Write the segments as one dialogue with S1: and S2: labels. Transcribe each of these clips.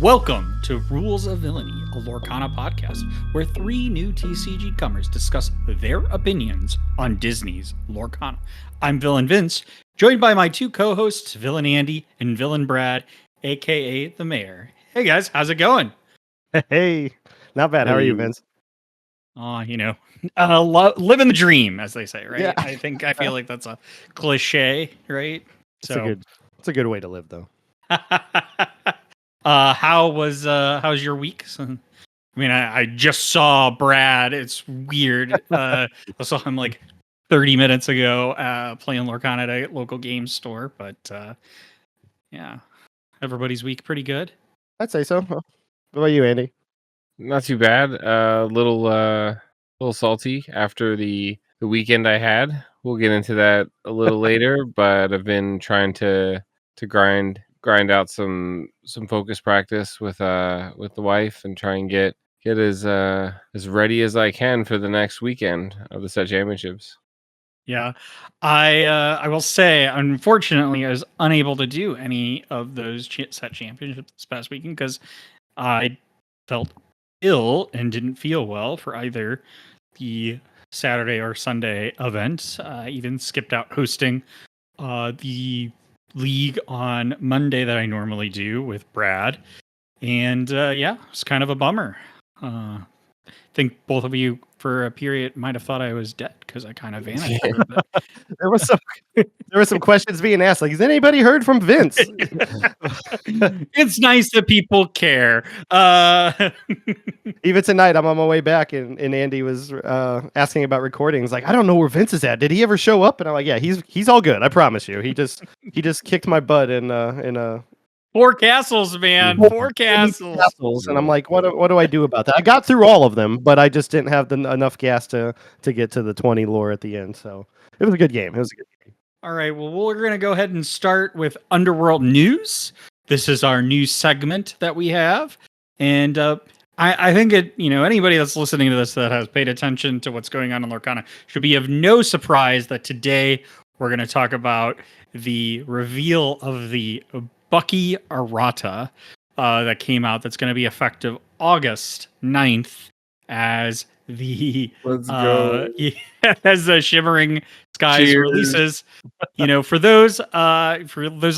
S1: Welcome to Rules of Villainy, a Lorcana podcast where three new TCG comers discuss their opinions on Disney's Lorcana. I'm Villain Vince, joined by my two co-hosts, Villain Andy and Villain Brad, aka the Mayor. Hey guys, how's it going?
S2: Hey, not bad. How are you, Vince?
S1: Living the dream, as they say, right?
S2: Yeah.
S1: I feel like that's a cliche, right?
S2: It's a good way to live, though.
S1: How's your week? I just saw Brad. It's weird. I saw him like 30 minutes ago playing Lorcana at a local game store. But yeah, everybody's week pretty good.
S2: I'd say so. What about you, Andy?
S3: Not too bad. Little salty after the weekend I had. We'll get into that a little later, but I've been trying to grind out some focus practice with the wife and try and get as ready as I can for the next weekend of the set championships.
S1: Yeah, I will say, unfortunately, I was unable to do any of those set championships this past weekend because I felt ill and didn't feel well for either the Saturday or Sunday event. I even skipped out hosting the league on Monday that I normally do with Brad. And yeah, it's kind of a bummer. I think both of you for a period might have thought I was dead because I kind of vanished.
S2: There were some questions being asked, like, has anybody heard from Vince?
S1: It's nice that people care.
S2: Even tonight, I'm on my way back, and Andy was asking about recordings. Like, I don't know where Vince is at. Did he ever show up? And I'm like, yeah, he's all good. I promise you. He just kicked my butt in a.
S1: Four castles, man. Four castles.
S2: And I'm like, what do I do about that? I got through all of them, but I just didn't have enough gas to get to the 20 lore at the end. So it was a good game.
S1: All right. Well, we're going to go ahead and start with Underworld News. This is our new segment that we have. And I think anybody that's listening to this that has paid attention to what's going on in Lorcana should be of no surprise that today we're going to talk about the reveal of the Bucky errata that came out that's going to be effective August 9th as the as the Shimmering Skies releases. For those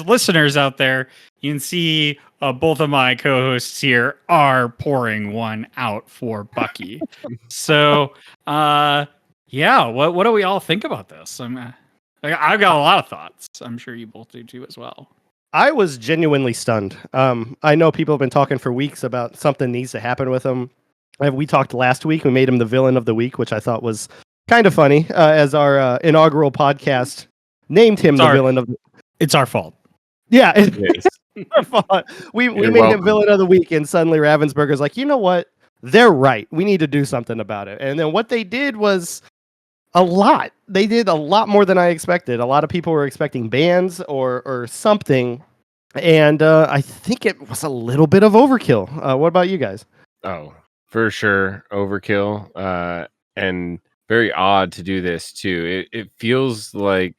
S1: listeners out there, you can see both of my co-hosts here are pouring one out for Bucky. So yeah, what do we all think about this? I've got a lot of thoughts. I'm sure you both do too as well.
S2: I was genuinely stunned. I know people have been talking for weeks about something needs to happen with him. We talked last week. We made him the villain of the week, which I thought was kind of funny, as our inaugural podcast named him villain of the...
S1: It's our fault.
S2: Yeah, it's our fault. We made him villain of the week, and suddenly Ravensburger's like, you know what? They're right. We need to do something about it. And then what they did was a lot. They did a lot more than I expected. A lot of people were expecting bans or something, and I think it was a little bit of overkill. What about you guys?
S3: Oh, for sure, overkill. And very odd to do this too. It feels like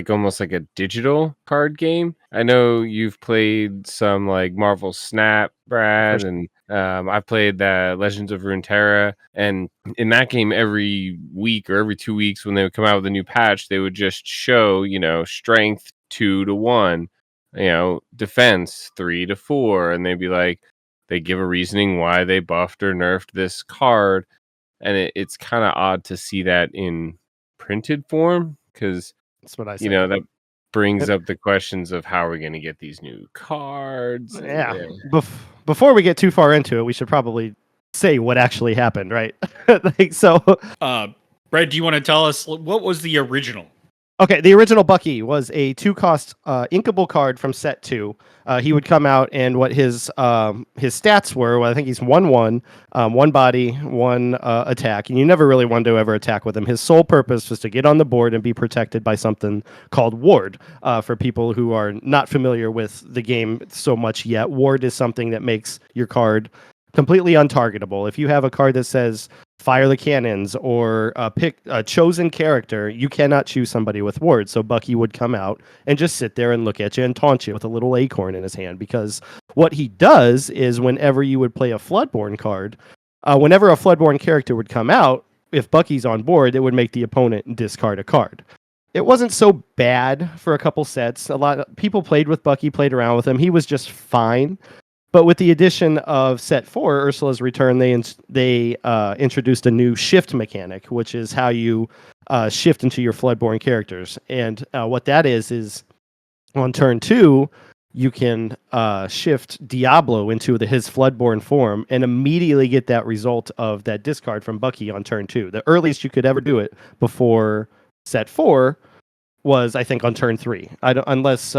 S3: almost like a digital card game. I know you've played some like Marvel Snap, Brad, and I've played Legends of Runeterra, and in that game, every week or every 2 weeks when they would come out with a new patch, they would just show, strength 2 to 1, defense 3 to 4, and they'd be like, they give a reasoning why they buffed or nerfed this card, and it's kind of odd to see that in printed form, because
S2: that's what I said.
S3: That brings up the questions of how we're going to get these new cards.
S2: Yeah. Before we get too far into it, we should probably say what actually happened, right?
S1: Brad, do you want to tell us what was the original?
S2: Okay, the original Bucky was a 2-cost inkable card from set 2. He would come out, and what his stats were, well, I think he's 1/1, 1 body, 1 attack, and you never really wanted to ever attack with him. His sole purpose was to get on the board and be protected by something called Ward. For people who are not familiar with the game so much yet, Ward is something that makes your card completely untargetable. If you have a card that says fire the cannons or pick a chosen character, you cannot choose somebody with wards. So Bucky would come out and just sit there and look at you and taunt you with a little acorn in his hand, because what he does is whenever you would play a Floodborn card, whenever a Floodborn character would come out, if Bucky's on board, it would make the opponent discard a card. It wasn't so bad for a couple sets. A lot of people played with Bucky, played around with him. He was just fine. But with the addition of set 4, Ursula's Return, they introduced a new shift mechanic, which is how you shift into your Floodborn characters. And what that is on turn 2, you can shift Diablo into his Floodborn form and immediately get that result of that discard from Bucky on turn 2. The earliest you could ever do it before set 4 was, I think, on turn 3. Unless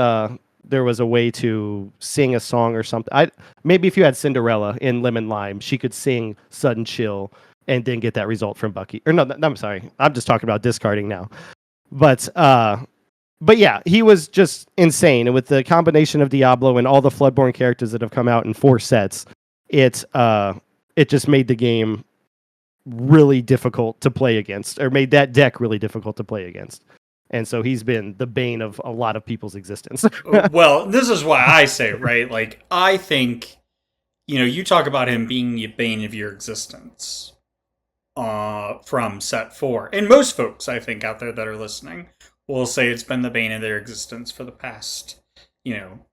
S2: there was a way to sing a song or something. Maybe if you had Cinderella in Lemon Lime, she could sing Sudden Chill and then get that result from Bucky. Or no, I'm sorry. I'm just talking about discarding now. But yeah, he was just insane. And with the combination of Diablo and all the Floodborn characters that have come out in 4 sets, it just made the game really difficult to play against, or made that deck really difficult to play against. And so he's been the bane of a lot of people's existence.
S1: Well, this is why I say, right? Like, I think, you talk about him being the bane of your existence from set 4. And most folks, I think, out there that are listening will say it's been the bane of their existence for the past,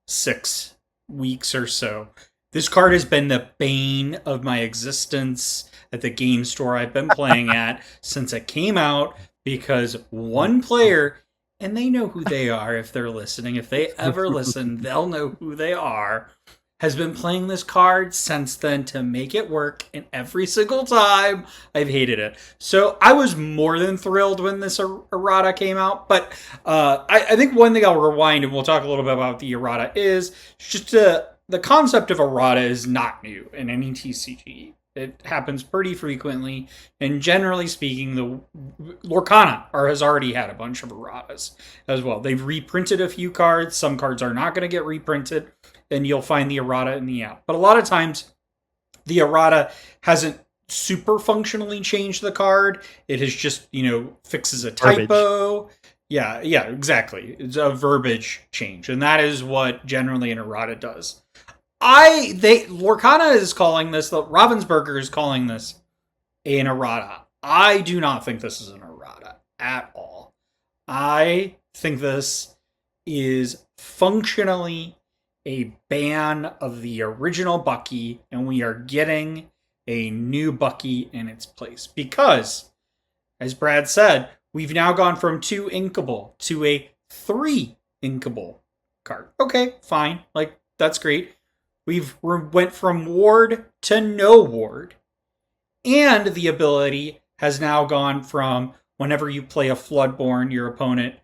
S1: 6 weeks or so. This card has been the bane of my existence at the game store I've been playing at since it came out. Because one player, and they know who they are if they're listening. If they ever listen, they'll know who they are. Has been playing this card since then to make it work. And every single time, I've hated it. So I was more than thrilled when this errata came out. But I think one thing I'll rewind, and we'll talk a little bit about the errata, is just the concept of errata is not new in any TCG. It happens pretty frequently, and generally speaking, the Lorcana has already had a bunch of erratas as well. They've reprinted a few cards. Some cards are not going to get reprinted, and you'll find the errata in the app. But a lot of times, the errata hasn't super functionally changed the card. It has just, fixes a typo. Verbiage. Yeah, exactly. It's a verbiage change, and that is what generally an errata does. Lorcana is calling this, Ravensburger is calling this an errata. I do not think this is an errata at all. I think this is functionally a ban of the original Bucky, and we are getting a new Bucky in its place. Because, as Brad said, we've now gone from 2 inkable to a 3 inkable card. Okay, fine. That's great. Went from ward to no ward. And the ability has now gone from whenever you play a Floodborn, your opponent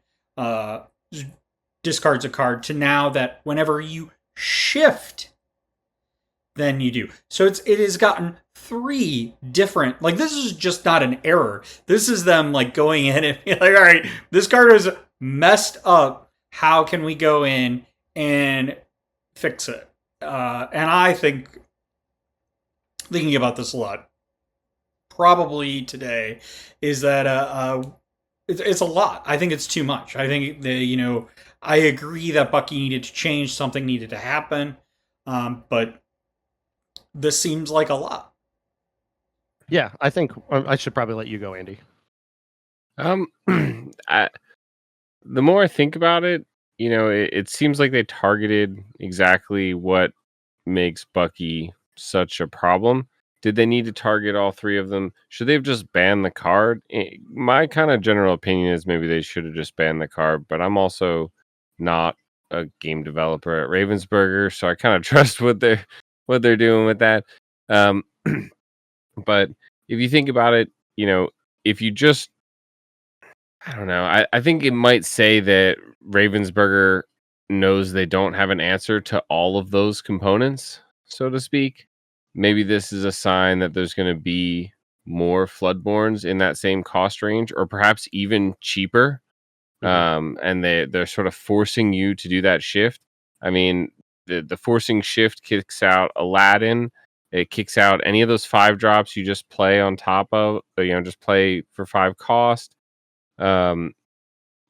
S1: discards a card, to now that whenever you shift, then you do. So it has gotten 3 different, this is just not an error. This is them going in and being all right, this card is messed up. How can we go in and fix it? And I think, thinking about this a lot, probably today, is that it's a lot. I think it's too much. I think I agree that Bucky needed to change, something needed to happen, but this seems like a lot.
S2: Yeah, I think I should probably let you go, Andy.
S3: The more I think about it, it seems like they targeted exactly what makes Bucky such a problem. Did they need to target all 3 of them? Should they have just banned the card? My kind of general opinion is maybe they should have just banned the card, but I'm also not a game developer at Ravensburger, so I kind of trust what they're doing with that. But if you think about it, if you just, I don't know, I think it might say that Ravensburger knows they don't have an answer to all of those components, so to speak. Maybe this is a sign that there's going to be more Floodborns in that same cost range, or perhaps even cheaper. And they're sort of forcing you to do that shift. I mean, the forcing shift kicks out Aladdin It kicks out any of those 5 drops you just play on top of, just play for 5 cost. Um,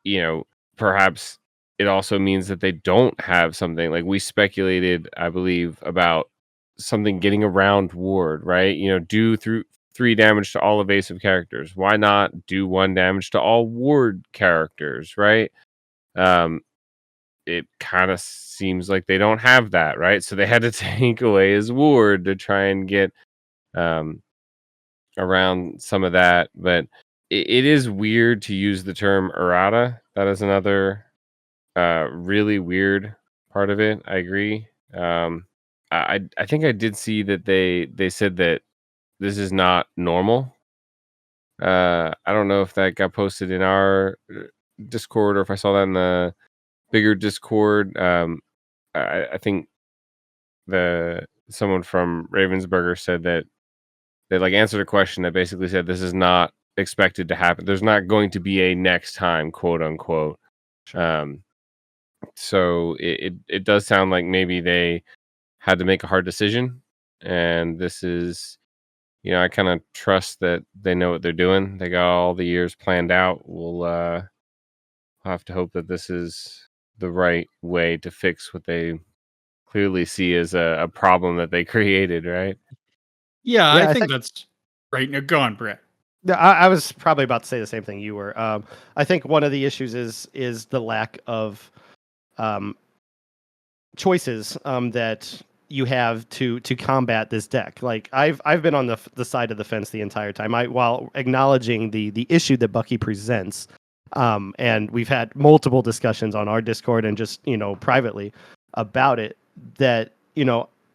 S3: you know, perhaps it also means that they don't have something like we speculated, I believe, about something getting around ward, right? Do through 3 damage to all evasive characters. Why not do 1 damage to all ward characters, right? Um, it kind of seems like they don't have that, right? So they had to take away his ward to try and get um, around some of that. But it is weird to use the term errata. That is another really weird part of it. I agree. I think I did see that they said that this is not normal. I don't know if that got posted in our Discord or if I saw that in the bigger Discord. I think someone from Ravensburger said that they like answered a question that basically said this is not expected to happen. There's not going to be a next time, quote unquote. Um, so it does sound like maybe they had to make a hard decision, and this is, I kind of trust that they know what they're doing. They got all the years planned out. We'll have to hope that this is the right way to fix what they clearly see as a problem that they created, right?
S1: Yeah,
S2: Yeah,
S1: I
S2: I
S1: think
S2: think
S1: that's right. No, go on, Brett.
S2: yeah, I was probably about to say the same thing you were. I think one of the issues is the lack of um, choices that you have to combat this deck. Like I've been on the side of the fence the entire time. While acknowledging the issue that Bucky presents, and we've had multiple discussions on our Discord and just privately about it. That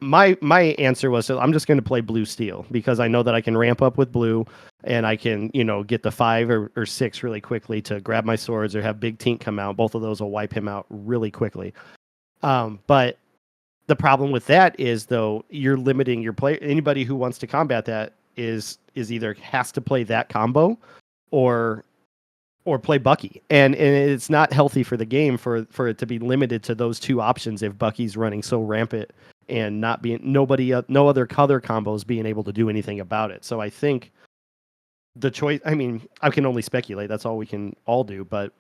S2: my answer was, so I'm just going to play blue steel because I know that I can ramp up with blue and I can get the 5 or 6 really quickly to grab my swords or have Big Tink come out. Both of those will wipe him out really quickly. But the problem with that is, though, you're limiting your play. Anybody who wants to combat that is either has to play that combo or play Bucky, and it's not healthy for the game for it to be limited to those 2 options if Bucky's running so rampant and not being no other color combos being able to do anything about it. So I think the choice. I mean, I can only speculate. That's all we can all do, but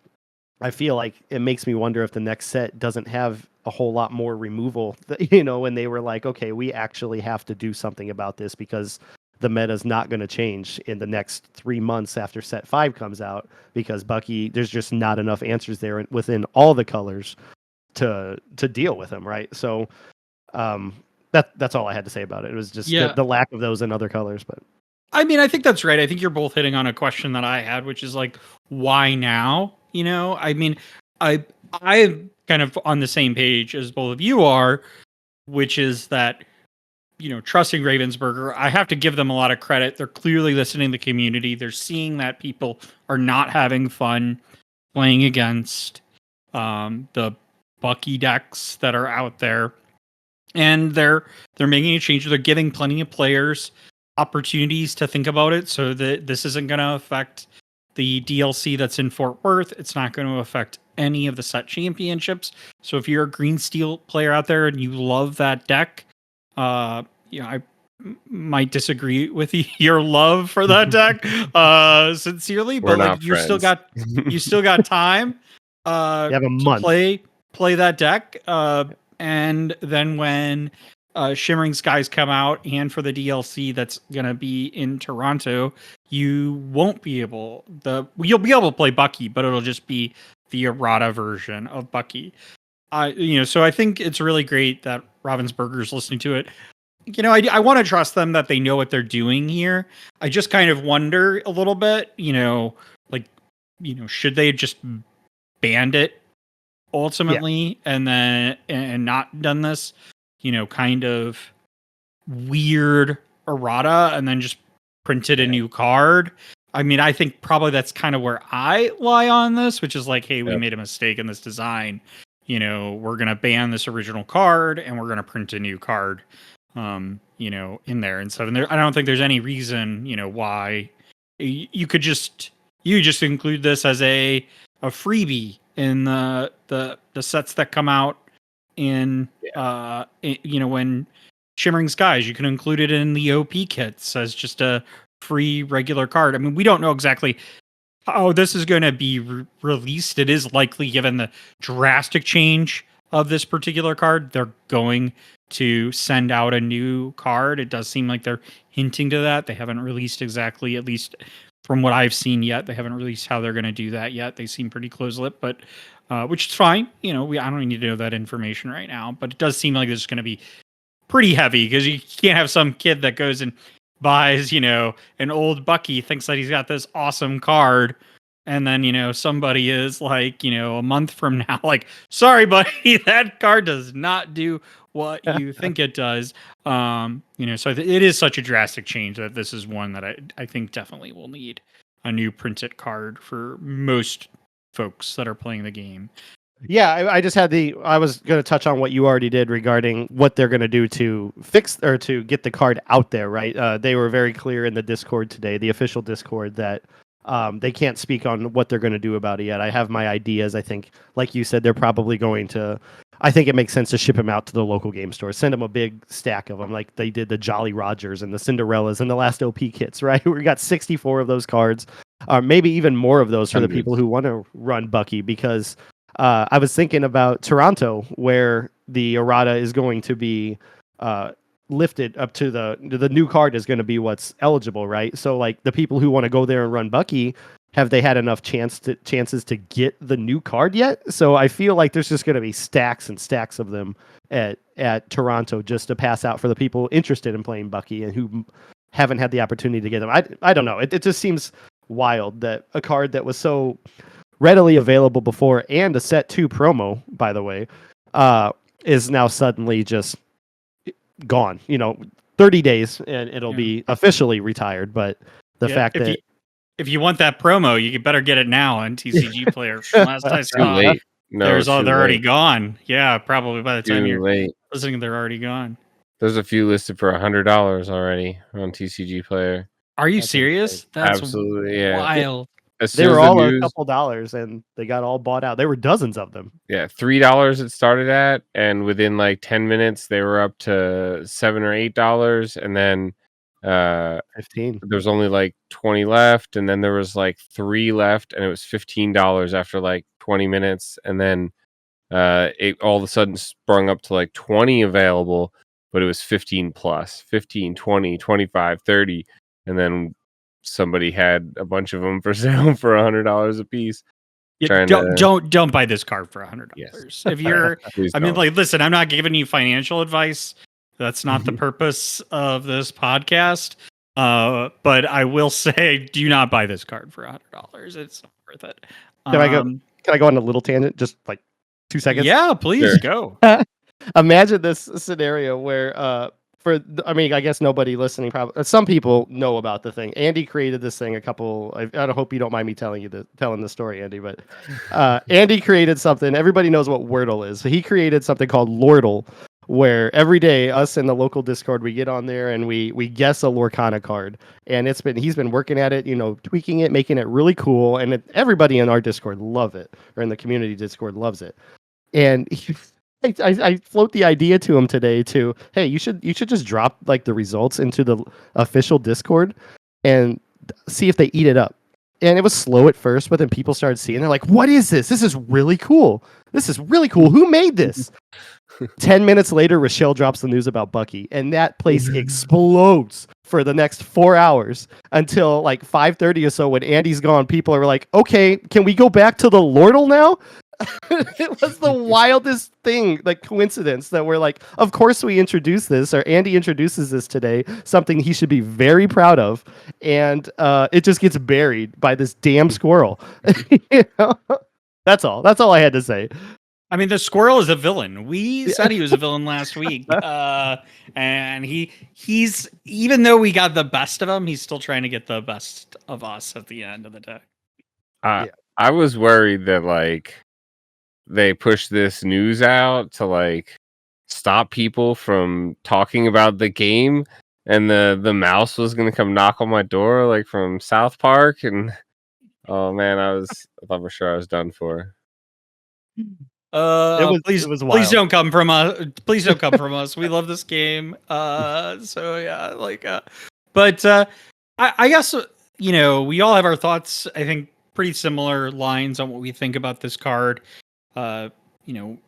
S2: I feel like it makes me wonder if the next set doesn't have a whole lot more removal, when they were like, okay, we actually have to do something about this because the meta is not going to change in the next 3 months after set 5 comes out because Bucky, there's just not enough answers there within all the colors to deal with him. Right. So that's all I had to say about it. It was just the lack of those in other colors, but
S1: I mean, I think that's right. I think you're both hitting on a question that I had, which is like, why now? I mean, I'm kind of on the same page as both of you are, which is that, trusting Ravensburger, I have to give them a lot of credit. They're clearly listening to the community. They're seeing that people are not having fun playing against the Bucky decks that are out there. And they're making a change. They're giving plenty of players opportunities to think about it so that this isn't going to affect the DLC that's in Fort Worth. It's not going to affect any of the set championships. So if you're a green steel player out there and you love that deck, I might disagree with your love for that deck sincerely,
S3: We're
S1: but
S3: not
S1: like you still
S3: friends.
S1: got time
S2: you have a
S1: to
S2: month.
S1: play that deck. And then when Shimmering Skies come out and for the DLC that's going to be in Toronto, you won't be able you'll be able to play Bucky, but it'll just be the errata version of Bucky. So I think it's really great that Ravensburger's listening to it. I want to trust them that they know what they're doing here. I just kind of wonder a little bit, should they just banned it ultimately and not done this, kind of weird errata and then just printed a new card. I mean, I think probably that's kind of where I lie on this, which is like, hey, we made a mistake in this design. We're going to ban this original card and we're going to print a new card, in there and stuff. And I don't think there's any reason, why you could just include this as a freebie in the sets that come out in when Shimmering Skies. You can include it in the OP kits as just a free regular card. I mean, we don't know exactly how this is going to be released. It is likely, given the drastic change of this particular card, they're going to send out a new card. It does seem like they're hinting to that. They haven't released exactly, at least from what I've seen yet. They haven't released how they're going to do that yet. They seem pretty close-lipped, but which is fine. You know, I don't need to know that information right now, but it does seem like this is going to be pretty heavy because you can't have some kid that goes and buys, you know, an old Bucky, thinks that he's got this awesome card, and then, you know, somebody is like, you know, a month from now, like, sorry, buddy, that card does not do what you think it does. You know, so it is such a drastic change that this is one that I think definitely will need a new printed card for most folks that are playing the game.
S2: Yeah, I just had I was going to touch on what you already did regarding what they're going to do to fix or to get the card out there, right? They were very clear in the Discord today, the official Discord, that they can't speak on what they're going to do about it yet. I have my ideas. I think, like you said, they're probably going to. I think it makes sense to ship them out to the local game store. Send them a big stack of them, like they did the Jolly Rogers and the Cinderellas and the last OP kits, right? We got 64 of those cards, maybe even more of those for the people who want to run Bucky, because. I was thinking about Toronto, where the errata is going to be lifted up to the new card is going to be what's eligible, right? So, like, the people who want to go there and run Bucky, have they had enough chances to get the new card yet? So I feel like there's just going to be stacks and stacks of them at Toronto just to pass out for the people interested in playing Bucky and who haven't had the opportunity to get them. I don't know. It just seems wild that a card that was so readily available before, and a set 2 promo, by the way, is now suddenly just gone. 30 days and it'll be officially retired. But the fact that
S1: if you want that promo, you better get it now on TCG Player. Last I saw,
S3: too late. No,
S1: they're already gone. Yeah, probably by the time you're
S3: late.
S1: listening, they're already gone.
S3: There's a few listed for $100 already on TCG Player.
S1: Are you serious? That's
S3: absolutely
S1: wild.
S2: They were all a couple dollars and they got all bought out. There were dozens of them.
S3: Yeah, $3 it started at, and within like 10 minutes they were up to $7 or $8, and then
S2: 15.
S3: There's only like 20 left, and then there was like 3 left, and it was $15 after like 20 minutes, and then it all of a sudden sprung up to like 20 available, but it was 15 plus, 15, 20, 25, 30, and then somebody had a bunch of them for sale for $100 a piece.
S1: Yeah, don't buy this card for $100.
S3: Yes.
S1: If you're, I mean, like, listen, I'm not giving you financial advice. That's not the purpose of this podcast. But I will say, do not buy this card for $100. It's not worth it.
S2: Can I go on a little tangent? Just like 2 seconds.
S1: Yeah, please go.
S2: Imagine this scenario where, I guess nobody listening, probably some people know about the thing. Andy created this thing I hope you don't mind me telling the story, Andy, but Andy created something. Everybody knows what Wordle is. So he created something called Loredle, where every day us in the local Discord, we get on there and we guess a Lorcana card. And he's been working at it, tweaking it, making it really cool. And everybody in our Discord love it, or in the community Discord loves it. And I float the idea to him today to, hey, you should just drop like the results into the official Discord and see if they eat it up. And it was slow at first, but then people started seeing. They're like, "What is this? This is really cool. This is really cool. Who made this?" 10 minutes later, Rochelle drops the news about Bucky, and that place explodes for the next 4 hours until like 5:30 or so. When Andy's gone, people are like, "Okay, can we go back to the Loredle now?" It was the wildest thing, like coincidence, that we're like, of course we introduce this, or Andy introduces this today, something he should be very proud of, and it just gets buried by this damn squirrel. That's all I had to say.
S1: I mean, the squirrel is a villain. We said he was a villain last week, and he's, even though we got the best of him, he's still trying to get the best of us at the end of the day.
S3: I was worried that like they pushed this news out to like stop people from talking about the game, and the mouse was gonna come knock on my door like from South Park, and oh man, I thought for sure I was done for.
S1: Please,
S2: it was
S1: please
S2: wild.
S1: don't come from us. Please don't come from us. We love this game. So yeah, but I guess we all have our thoughts. I think pretty similar lines on what we think about this card. Uh,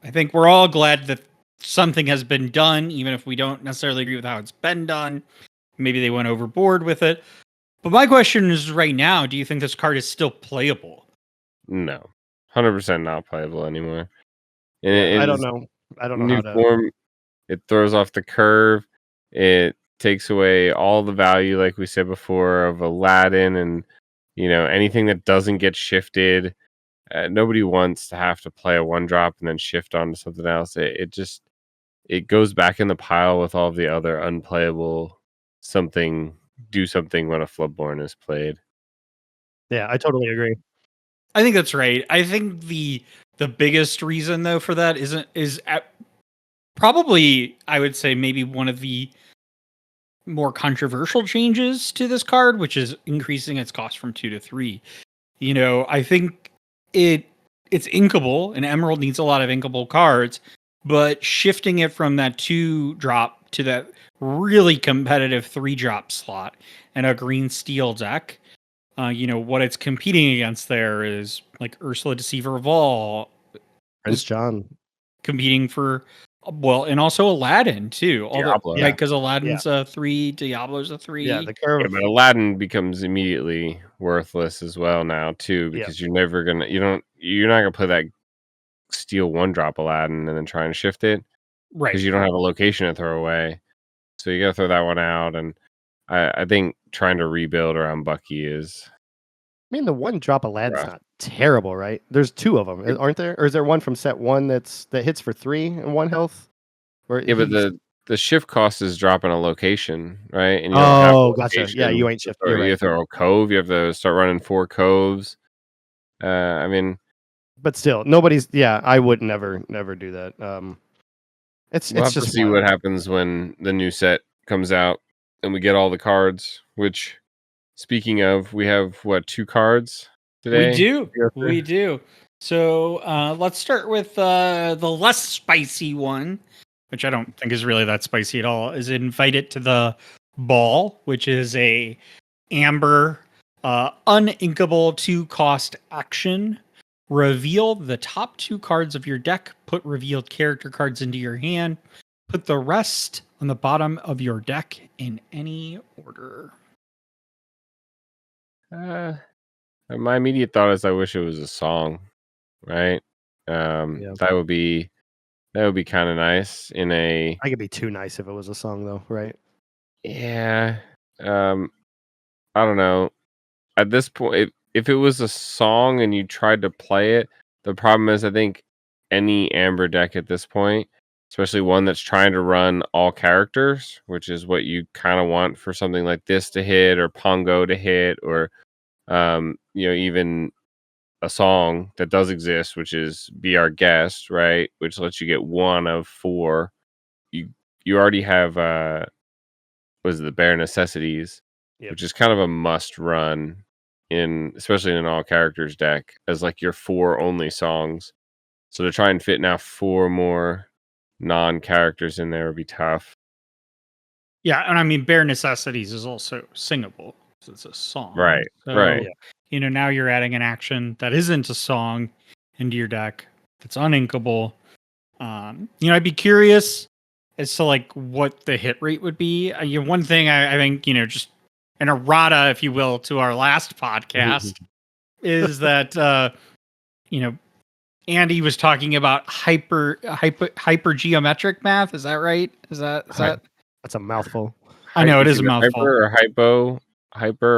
S1: I think we're all glad that something has been done, even if we don't necessarily agree with how it's been done. Maybe they went overboard with it. But my question is right now, do you think this card is still playable?
S3: No, 100% not playable anymore. And
S2: Yeah,
S3: it
S2: I don't
S3: is
S2: know. I don't know
S3: new
S2: how to.
S3: form. It throws off the curve. It takes away all the value, like we said before, of Aladdin, and anything that doesn't get shifted. Nobody wants to have to play a one drop and then shift onto something else. It goes back in the pile with all of the other unplayable do something when a Floodborn is played.
S2: Yeah, I totally agree.
S1: I think that's right. I think the biggest reason though for that probably I would say maybe one of the more controversial changes to this card, which is increasing its cost from 2 to 3. I think it's inkable, and Emerald needs a lot of inkable cards, but shifting it from that 2 drop to that really competitive 3 drop slot and a green steel deck. What it's competing against there is like Ursula Deceiver of All,
S2: Prince John.
S1: competing for, well, and also Aladdin too.
S3: Diablo.
S1: Right? Because Aladdin's
S2: Yeah.
S1: a 3, Diablo's a 3.
S2: Yeah, the
S3: Yeah,
S2: curve.
S3: but Aladdin becomes immediately worthless as well now too,
S2: Yeah.
S3: because you're not gonna play that steal one drop Aladdin and then try and shift it
S1: Right.
S3: because you don't have a location to throw away. So you gotta throw that one out, and I think trying to rebuild around Bucky is
S2: I mean, the one drop Aladdin's
S3: rough.
S2: not terrible, right? There's 2 of them, aren't there? Or is there one from set 1 that hits for 3 and 1 health? Or
S3: Yeah, but
S2: he's-
S3: the shift cost is dropping a location, right? And you don't have a
S2: Oh, gotcha. Yeah,
S3: location
S2: you ain't
S3: to
S2: shift.
S3: throw.
S2: You're
S3: You
S2: right.
S3: throw a cove. You have to start running 4 coves. I mean,
S2: But still, nobody's. Yeah, I would never do that. It's
S3: we'll have to
S2: just
S3: see
S2: wild.
S3: what happens when the new set comes out and we get all the cards. Which, speaking of, we have 2 cards today?
S1: We do. So let's start with the less spicy one, which I don't think is really that spicy at all. Is Invite It to the Ball, which is a amber uninkable 2-cost action. Reveal the top 2 cards of your deck. Put revealed character cards into your hand. Put the rest on the bottom of your deck in any order.
S3: My immediate thought is I wish it was a song, right?
S2: Yeah.
S3: That would be kind of nice in a
S2: I could be too nice if it was a song, though, right?
S3: yeah. I don't know. At this point, if it was a song and you tried to play it, the problem is I think any Amber deck at this point, especially one that's trying to run all characters, which is what you kind of want for something like this to hit or Pongo to hit, or even a song that does exist, which is Be Our Guest, right? Which lets you get 1 of 4. You already have was it the Bare Necessities,
S2: Yep.
S3: which is kind of a must run especially in an all characters deck as like your 4 only songs. So to try and fit now 4 more non characters in there would be tough.
S1: Yeah, and I mean, Bare Necessities is also singable. So it's a song.
S3: Right.
S1: So,
S3: Right.
S1: now you're adding an action that isn't a song into your deck that's uninkable. I'd be curious as to like what the hit rate would be. One thing I think, just an errata, if you will, to our last podcast is that, Andy was talking about hyper geometric math. Is that right? Is that?
S2: That's a mouthful.
S1: I know it
S3: It's
S1: is a
S3: either
S1: mouthful.
S3: hyper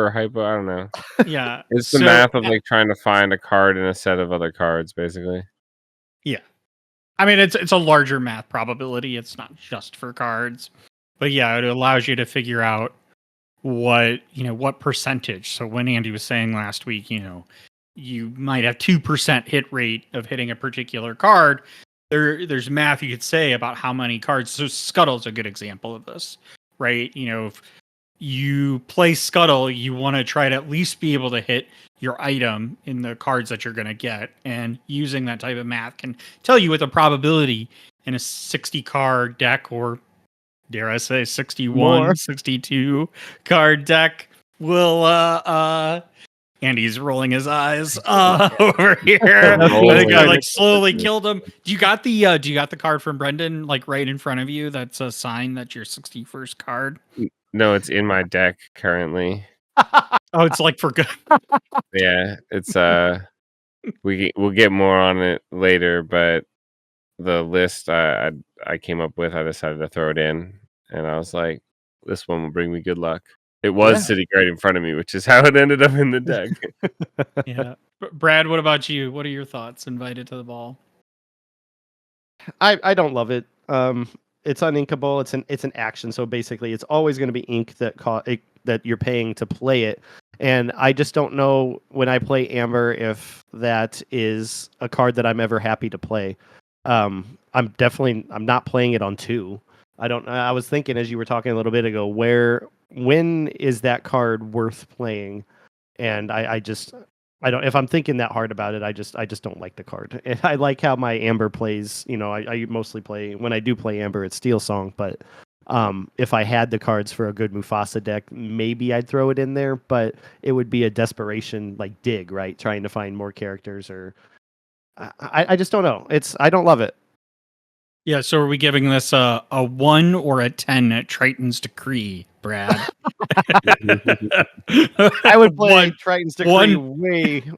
S3: or hypo. I don't know.
S1: Yeah.
S3: It's the math of like trying to find a card in a set of other cards, basically.
S1: Yeah. I mean, it's a larger math probability. It's not just for cards. But yeah, it allows you to figure out what percentage. So when Andy was saying last week, you might have 2% hit rate of hitting a particular card. There's math you could say about how many cards. So Scuttle's a good example of this, right? If you play Scuttle, you want to try to at least be able to hit your item in the cards that you're going to get. And using that type of math can tell you with a probability in a 60 card deck, or dare I say 61,
S2: More.
S1: 62 card deck will and he's rolling his eyes over here. I think I like slowly killed him. Do you got the card from Brendan like right in front of you? That's a sign that your 61st card.
S3: No, it's in my deck currently.
S1: Oh, it's like for good.
S3: Yeah, it's we'll get more on it later, but the list I came up with, I decided to throw it in, and I was like, this one will bring me good luck. It was sitting right in front of me, which is how it ended up in the deck.
S1: Yeah. Brad, what about you? What are your thoughts? Invited to the ball.
S2: I don't love it. It's uninkable. It's an action, so basically, it's always going to be ink that you're paying to play it. And I just don't know when I play Amber if that is a card that I'm ever happy to play. I'm not playing it on 2. I was thinking as you were talking a little bit ago, when is that card worth playing? And I don't, if I'm thinking that hard about it, I just don't like the card. And I like how my Amber plays. I mostly play, when I do play Amber, it's Steel Song. But if I had the cards for a good Mufasa deck, maybe I'd throw it in there. But it would be a desperation like dig, right? Trying to find more characters, or I just don't know. I don't love it.
S1: Yeah, so are we giving this a 1 or a 10 at Triton's Decree, Brad?
S2: I would play Triton's Decree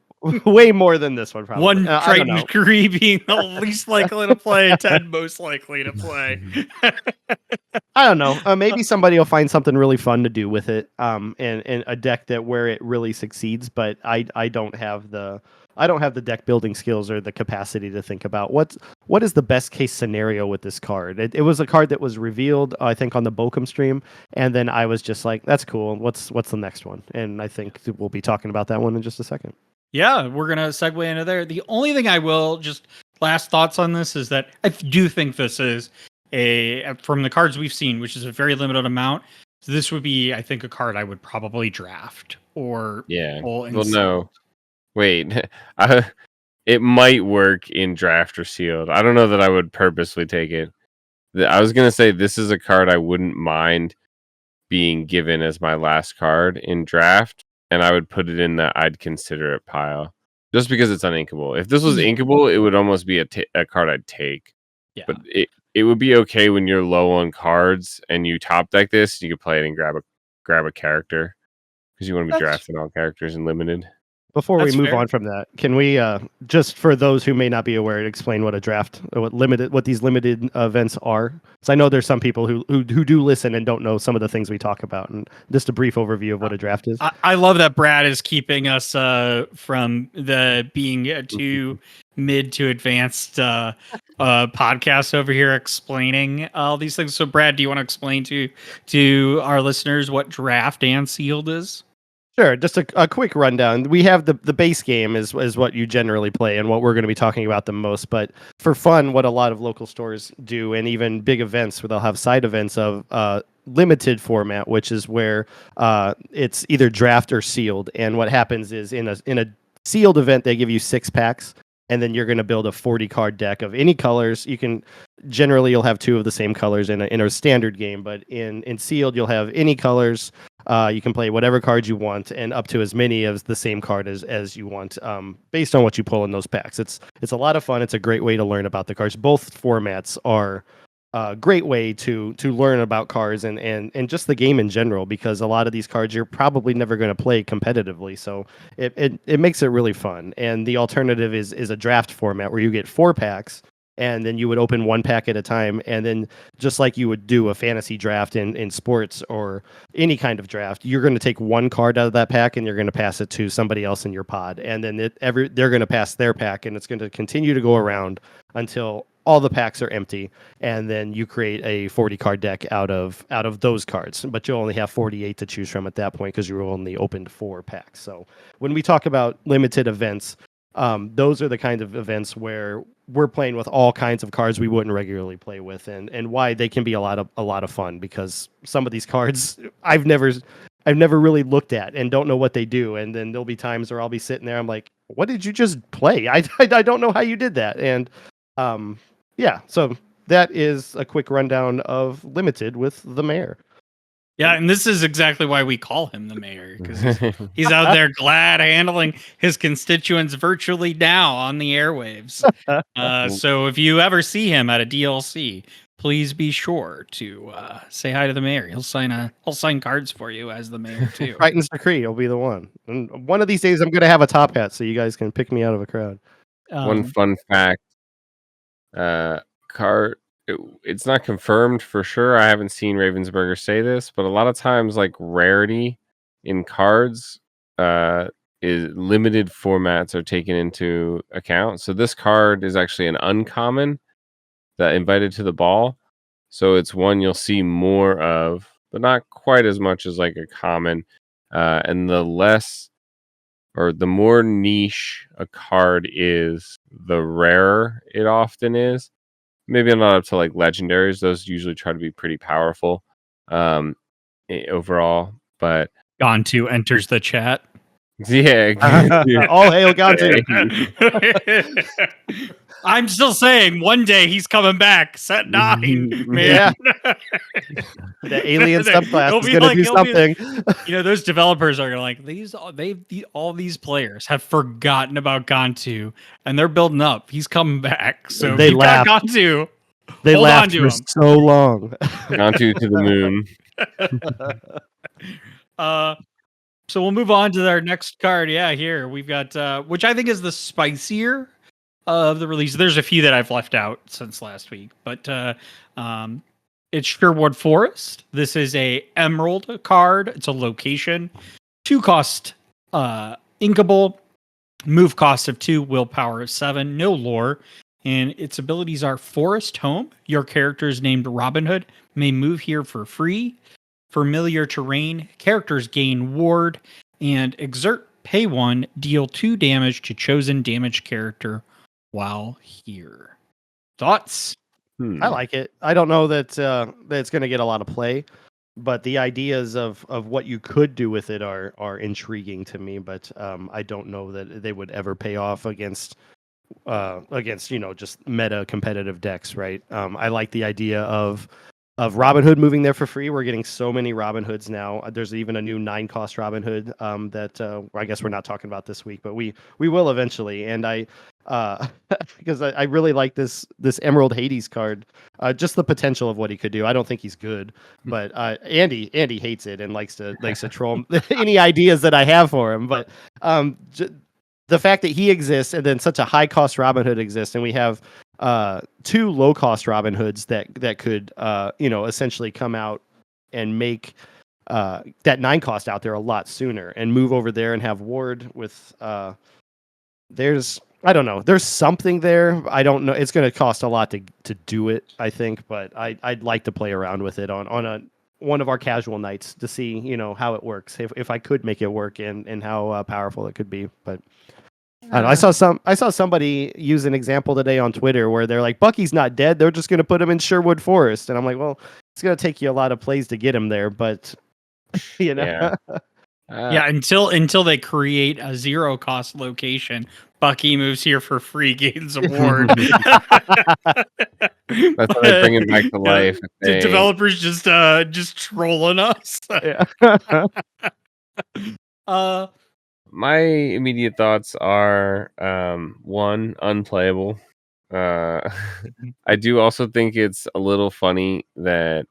S2: way more than this one, probably.
S1: 1 Triton's Decree being the least likely to play, 10 most likely to play.
S2: I don't know. Maybe somebody will find something really fun to do with it, and a deck where it really succeeds. But I don't have the deck building skills or the capacity to think about what is the best case scenario with this card. It was a card that was revealed, I think, on the Bokum stream, and then I was just like, that's cool. What's the next one? And I think we'll be talking about that one in just a second.
S1: Yeah, we're gonna segue into there. The only thing I will just last thoughts on this is that I do think this is from the cards we've seen, which is a very limited amount. So this would be, I think, a card I would probably draft or
S3: Well, no. Wait, it might work in draft or sealed. I don't know that I would purposely take it. I was going to say this is a card I wouldn't mind being given as my last card in draft, and I would put it in the I'd consider it pile, just because it's uninkable. If this was inkable, it would almost be a card I'd take. Yeah. But it would be okay when you're low on cards and you top deck this, you could play it and grab a character, because you want to be drafting all characters in limited.
S2: Before we move on from that, can we just for those who may not be aware, explain what a draft, what these limited events are? So I know there's some people who do listen and don't know some of the things we talk about, and just a brief overview of what a draft is.
S1: I love that Brad is keeping us from the being too mid to advanced podcast over here explaining all these things. So Brad, do you want to explain to our listeners what draft and sealed is?
S2: Sure. Just a quick rundown. We have the base game is what you generally play and what we're going to be talking about the most. But for fun, what a lot of local stores do, and even big events where they'll have side events of limited format, which is where it's either draft or sealed. And what happens is in a sealed event, they give you 6 packs. And then you're going to build a 40 card deck of any colors. You'll have 2 of the same colors in a standard game, but in sealed you'll have any colors. You can play whatever cards you want, and up to as many of the same card as you want, based on what you pull in those packs. It's a lot of fun. It's a great way to learn about the cards. Both formats are a great way to learn about cards and just the game in general, because a lot of these cards you're probably never going to play competitively. So it makes it really fun. And the alternative is a draft format where you get 4 packs, and then you would open 1 pack at a time. And then just like you would do a fantasy draft in sports or any kind of draft, you're going to take 1 card out of that pack and you're going to pass it to somebody else in your pod. And then they're going to pass their pack, and it's going to continue to go around until all the packs are empty, and then you create a 40 card deck out of those cards. But you'll only have 48 to choose from at that point, because you only opened 4 packs. So when we talk about limited events, those are the kinds of events where we're playing with all kinds of cards we wouldn't regularly play with, and why they can be a lot of fun, because some of these cards I've never really looked at and don't know what they do, and then there'll be times where I'll be sitting there, I'm like, what did you just play? I don't know how you did that. And yeah, so that is a quick rundown of Limited with the mayor.
S1: Yeah, and this is exactly why we call him the mayor, because he's out there glad handling his constituents virtually now on the airwaves. So if you ever see him at a DLC, please be sure to say hi to the mayor. He'll sign cards for you as the mayor too.
S2: Triton's Decree will be the one. And one of these days I'm going to have a top hat so you guys can pick me out of a crowd.
S3: One fun fact, it's not confirmed for sure. I haven't seen Ravensburger say this, but a lot of times, like, rarity in cards is limited formats are taken into account. So this card is actually an uncommon that invited to the ball. So it's one you'll see more of, but not quite as much as like a common. And the more niche a card is, the rarer it often is. Maybe not up to like legendaries; those usually try to be pretty powerful overall. But
S1: Gontu enters the chat.
S3: Yeah,
S2: all hail Gontu.
S1: I'm still saying one day he's coming back. Set 9, man.
S2: Yeah. The alien subclass is going to do something.
S1: Those developers are like, all these players have forgotten about Gontu, and they're building up. He's coming back. So
S2: they
S1: laughed. Gontu.
S2: They laughed for so long.
S3: Gontu to the moon.
S1: So we'll move on to our next card. Yeah, here we've got, which I think is the spicier of the release. There's a few that I've left out since last week, but it's Sherwood Forest. This is a Emerald card. It's a location, 2-cost inkable, move cost of 2, willpower of 7, no lore, and its abilities are Forest Home. Your character is named Robin Hood, may move here for free. Familiar terrain, characters gain ward, and exert, pay 1, deal 2 damage to chosen damaged character while here. Thoughts?
S2: I like it. I don't know that it's going to get a lot of play, but the ideas of what you could do with it are intriguing to me. But I don't know that they would ever pay off against just meta competitive decks, right? I like the idea of Robin Hood moving there for free. We're getting so many Robin Hoods now. There's even a new 9-cost Robin Hood that I guess we're not talking about this week, but we will eventually. And I because I really like this Emerald Hades card, just the potential of what he could do. I don't think he's good, but Andy hates it and likes to troll any ideas that I have for him. But the fact that he exists and then such a high cost Robin Hood exists, and we have 2 low cost Robin Hoods that could essentially come out and make that 9-cost out there a lot sooner and move over there and have ward with there's something there. I don't know. It's going to cost a lot to do it, I think, but I'd like to play around with it on one of our casual nights to see how it works, if I could make it work and how powerful it could be. But I don't know, I saw somebody use an example today on Twitter where they're like, Bucky's not dead, they're just going to put him in Sherwood Forest, and I'm like, well, it's going to take you a lot of plays to get him there, but
S1: yeah, until they create a 0-cost location, Bucky moves here for free, gains a ward.
S3: That's how they bring him back to life.
S1: The developers just trolling us.
S3: My immediate thoughts are 1, unplayable. I do also think it's a little funny that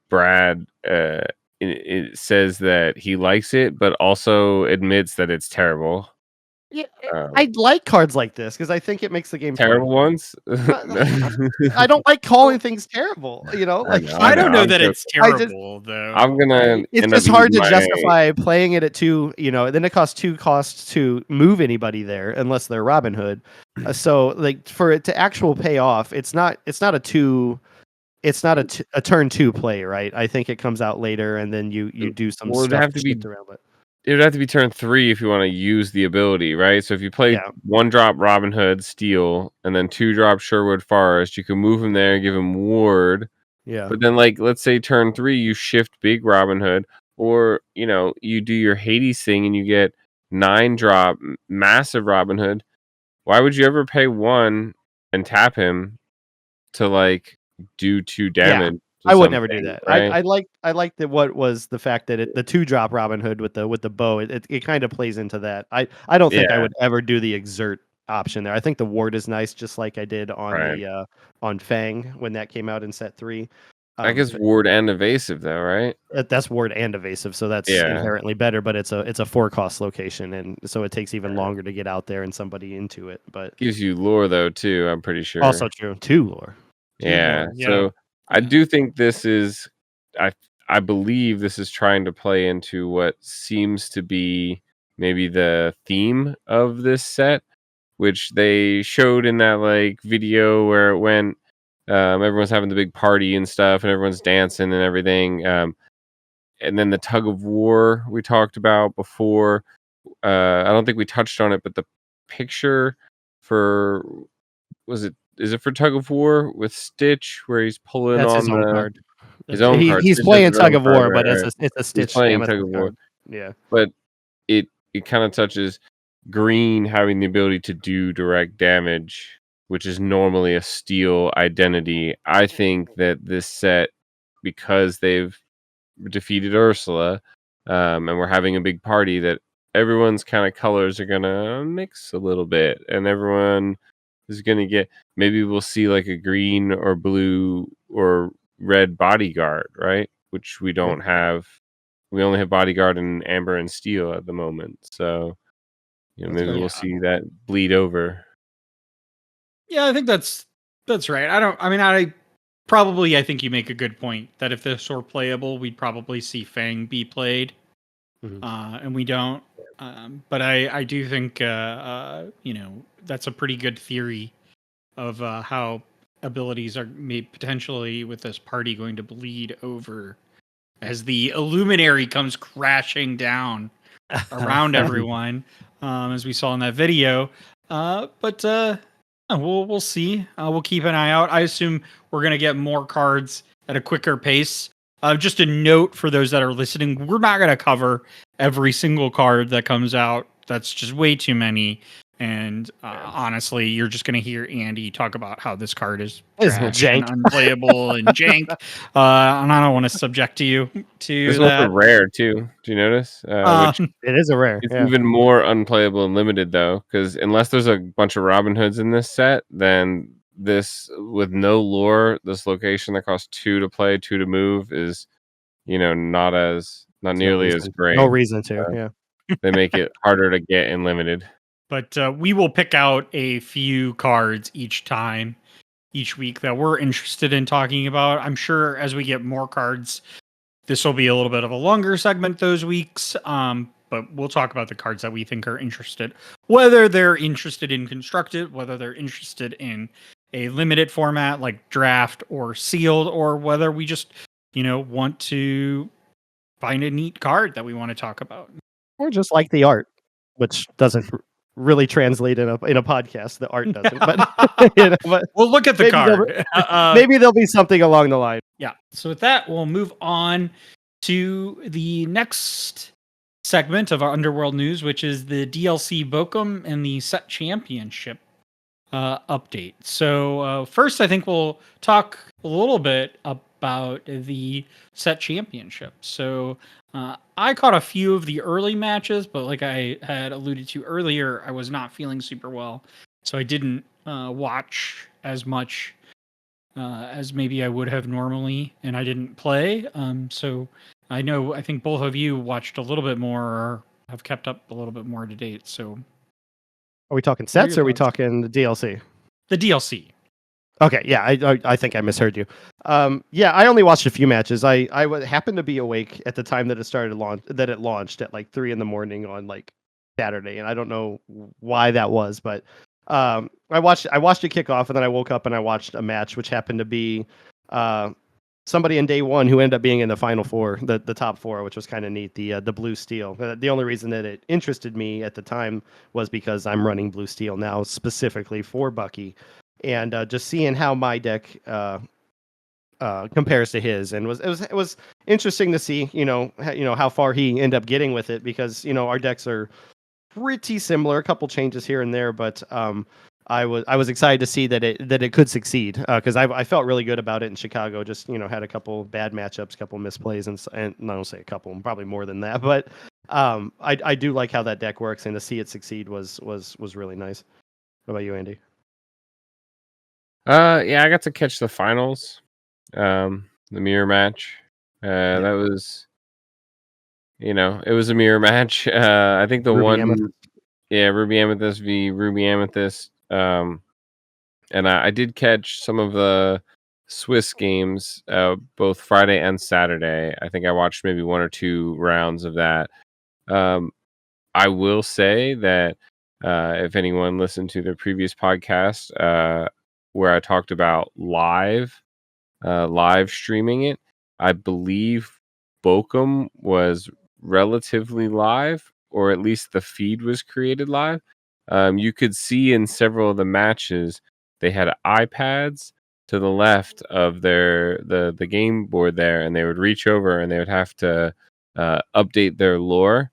S3: Brad it says that he likes it, but also admits that it's terrible.
S2: Yeah, I like cards like this because I think it makes the game
S3: terrible
S2: fun.
S3: ones.
S2: I don't like calling things terrible.
S1: I don't know that it's terrible though.
S3: I'm gonna.
S2: It's just hard to justify playing it at 2. Then it costs 2 costs to move anybody there unless they're Robin Hood. So like for it to actual pay off, it's not a turn 2 play, right? I think it comes out later, and then you do some stuff to shift around it.
S3: it would have to be turn 3 if you want to use the ability, right? So if you play
S2: Yeah.
S3: 1 drop Robin Hood Steel and then 2 drop Sherwood Forest, you can move him there, give him ward.
S2: Yeah.
S3: But then, like, let's say turn 3, you shift big Robin Hood, or you do your Hades thing and you get 9 drop massive Robin Hood. Why would you ever pay 1 and tap him to like do 2
S2: Yeah.
S3: damage to
S2: I would never do
S3: something,
S2: that.
S3: right?
S2: I like that. What was the fact that the 2-drop Robin Hood with the bow? It kind of plays into that. I don't think I
S3: Yeah,
S2: would ever do the exert option there. I think the ward is nice, just like I did on
S3: right.
S2: the on Fang when that came out in set 3.
S3: I guess ward and evasive though, right?
S2: That's ward and evasive, so that's
S3: Yeah.
S2: inherently better. But it's a 4-cost location, and so it takes even
S3: Right.
S2: longer to get out there and somebody into it. But
S3: Gives you lore though too, I'm pretty sure.
S2: also true, 2 lore.
S3: Yeah.
S1: Lore, yeah.
S3: So I
S1: Yeah.
S3: do think this is I I believe this is trying to play into what seems to be maybe the theme of this set, which they showed in that like video where it went everyone's having the big party and stuff and everyone's dancing and everything. And then the tug of war we talked about before. I don't think we touched on it, but the picture for is it for tug of war with Stitch where he's pulling
S2: That's his
S3: on
S2: own card.
S3: his own card?
S2: He's
S3: Stitch has
S2: playing
S3: his own
S2: tug of
S3: card,
S2: war, but
S3: right, right.
S2: it's a
S3: He's
S2: Stitch
S3: playing tug of
S2: amethyst
S3: war,
S2: card. Yeah.
S3: but it kind of touches green having the ability to do direct damage, which is normally a steel identity. I think that this set, because they've defeated Ursula, and we're having a big party, that everyone's kind of colors are gonna mix a little bit, and everyone is gonna get. Maybe we'll see like a green or blue or red bodyguard, right? Which we
S2: Yeah.
S3: don't have. We only have bodyguard in amber and steel at the moment, so
S2: That's
S3: maybe
S2: fair.
S3: we'll see that bleed over.
S1: Yeah, I think that's right. I think you make a good point that if this were playable, we'd probably see Fang be played,
S2: Mhm.
S1: and we don't. But I do think that's a pretty good theory of how abilities are potentially with this party going to bleed over as the Illuminary comes crashing down around everyone, as we saw in that video. But we'll see. We'll keep an eye out. I assume we're gonna get more cards at a quicker pace. Just a note for those that are listening: we're not gonna cover every single card that comes out. That's just way too many. And honestly, you're just gonna hear Andy talk about how this card is
S2: It's
S1: trash and
S2: jank.
S1: unplayable and jank. And I don't want to subject you to
S3: This one's a
S1: that.
S3: rare too. Do you notice? Which
S2: It is a rare.
S3: it's
S2: Yeah.
S3: even more unplayable and limited though, because unless there's a bunch of Robin Hoods in this set, then this with no lore, this location that costs 2 to play, 2 to move is, not
S2: There's
S3: nearly as
S2: no
S3: great.
S2: reason to. Yeah.
S3: They make it harder to get and limited.
S1: But we will pick out a few cards each week that we're interested in talking about. I'm sure as we get more cards, this will be a little bit of a longer segment those weeks. But we'll talk about the cards that we think are interested, whether they're interested in constructed, whether they're interested in a limited format like draft or sealed, or whether we just, want to find a neat card that we want to talk about.
S2: Or just like the art, which doesn't really translate in a podcast. The art doesn't, but but
S1: We'll look at the
S2: maybe
S1: card.
S2: maybe there'll be something along the line.
S1: Yeah. So with that, we'll move on to the next segment of our Underworld news, which is the DLC Bokum and the Set Championship update. So first, I think we'll talk a little bit about the Set Championship. So I caught a few of the early matches, but like I had alluded to earlier, I was not feeling super well, so I didn't watch as much as maybe I would have normally, and I didn't play. So I think both of you watched a little bit more or have kept up a little bit more to date. So
S2: Are we talking
S1: what are
S2: sets
S1: your
S2: or are we
S1: thoughts?
S2: talking the DLC?
S1: The DLC.
S2: Okay, yeah, I think I misheard you. Yeah, I only watched a few matches. Happened to be awake at the time that it launched at like 3 a.m. on like Saturday, and I don't know why that was, but I watched it kick off, and then I woke up and I watched a match, which happened to be somebody in day one who ended up being in the final four, the top four, which was kind of neat. The blue steel. The only reason that it interested me at the time was because I'm running blue steel now specifically for Bucky, and just seeing how my deck compares to his, and it was interesting to see, how far he ended up getting with it, because our decks are pretty similar, a couple changes here and there, but I was excited to see that it could succeed, because I felt really good about it in Chicago. Just had a couple bad matchups, couple misplays, and I don't say a couple, probably more than that, but I do like how that deck works, and to see it succeed was really nice. What about you, Andy?
S3: Yeah, I got to catch the finals, the mirror match. That was, it was a mirror match. I think the
S2: Ruby
S3: one,
S2: Amethyst.
S3: yeah, Ruby Amethyst v Ruby Amethyst. And I did catch some of the Swiss games, both Friday and Saturday. I think I watched maybe one or two rounds of that. I will say that if anyone listened to the previous podcast, where I talked about live streaming it, I believe Bochum was relatively live, or at least the feed was created live. You could see in several of the matches they had iPads to the left of the game board there, and they would reach over and they would have to update their lore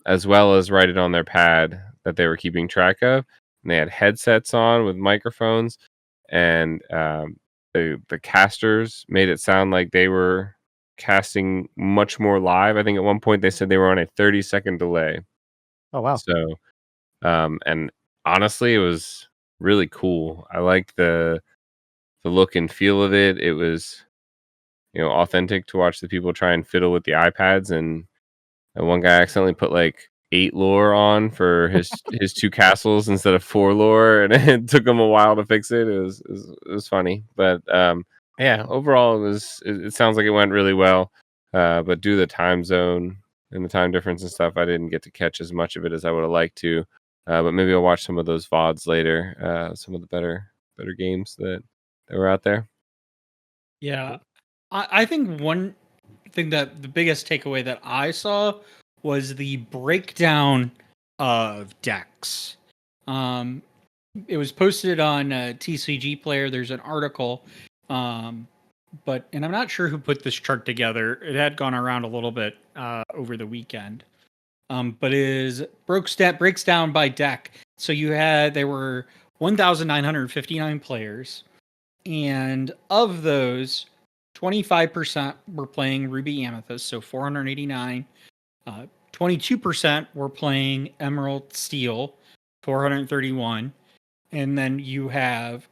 S3: as well as write it on their pad that they were keeping track of. And they had headsets on with microphones, and the casters made it sound like they were casting much more live. I think at one point they said they were on a 30-second delay.
S2: Oh wow.
S3: So, and honestly, it was really cool. I liked the look and feel of it. It was, authentic to watch the people try and fiddle with the iPads, and one guy accidentally put like 8 lore on for his 2 castles instead of 4 lore, and it took him a while to fix it. It was funny, but yeah, overall it sounds like it went really well. But due to the time zone and the time difference and stuff, I didn't get to catch as much of it as I would have liked to. But maybe I'll watch some of those VODs later. Some of the better games that were out there.
S1: Yeah. I think one thing that the biggest takeaway that I saw was the breakdown of decks. It was posted on TCG Player. There's an article, and I'm not sure who put this chart together. It had gone around a little bit over the weekend, but breaks down by deck. So there were 1,959 players, and of those, 25% were playing Ruby Amethyst, so 489. 22% were playing Emerald Steel, 431. And then you have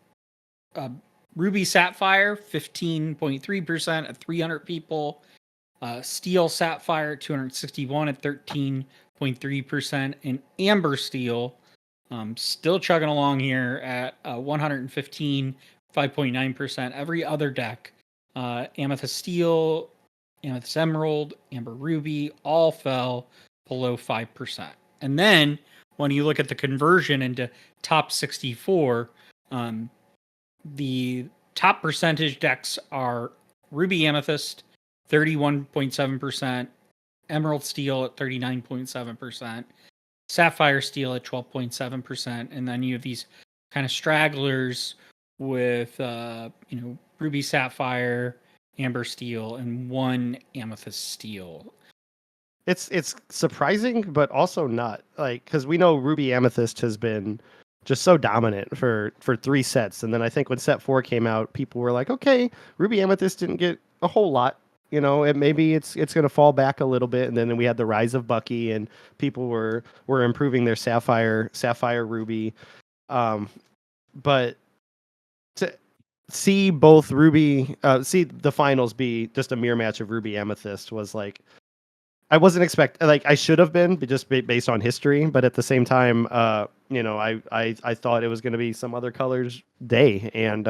S1: Ruby Sapphire, 15.3% at 300 people. Steel Sapphire, 261 at 13.3%. And Amber Steel, still chugging along here at 115, 5.9%. Every other deck, Amethyst Steel, Amethyst Emerald, Amber Ruby, all fell below 5%. And then when you look at the conversion into top 64, the top percentage decks are Ruby Amethyst, 31.7%, Emerald Steel at 39.7%, Sapphire Steel at 12.7%, and then you have these kind of stragglers with Ruby Sapphire, Amber Steel, and 1 Amethyst Steel.
S2: It's surprising, but also not, like, because we know Ruby Amethyst has been just so dominant for 3 sets, and then I think when set 4 came out, people were like, okay, Ruby Amethyst didn't get a whole lot. Maybe it's going to fall back a little bit, and then we had the rise of Bucky, and people were improving their Sapphire Ruby, but to see both see the finals be just a mirror match of Ruby Amethyst was like, I wasn't expecting, like, I should have been, but just based on history. But at the same time, I thought it was going to be some other colors day, and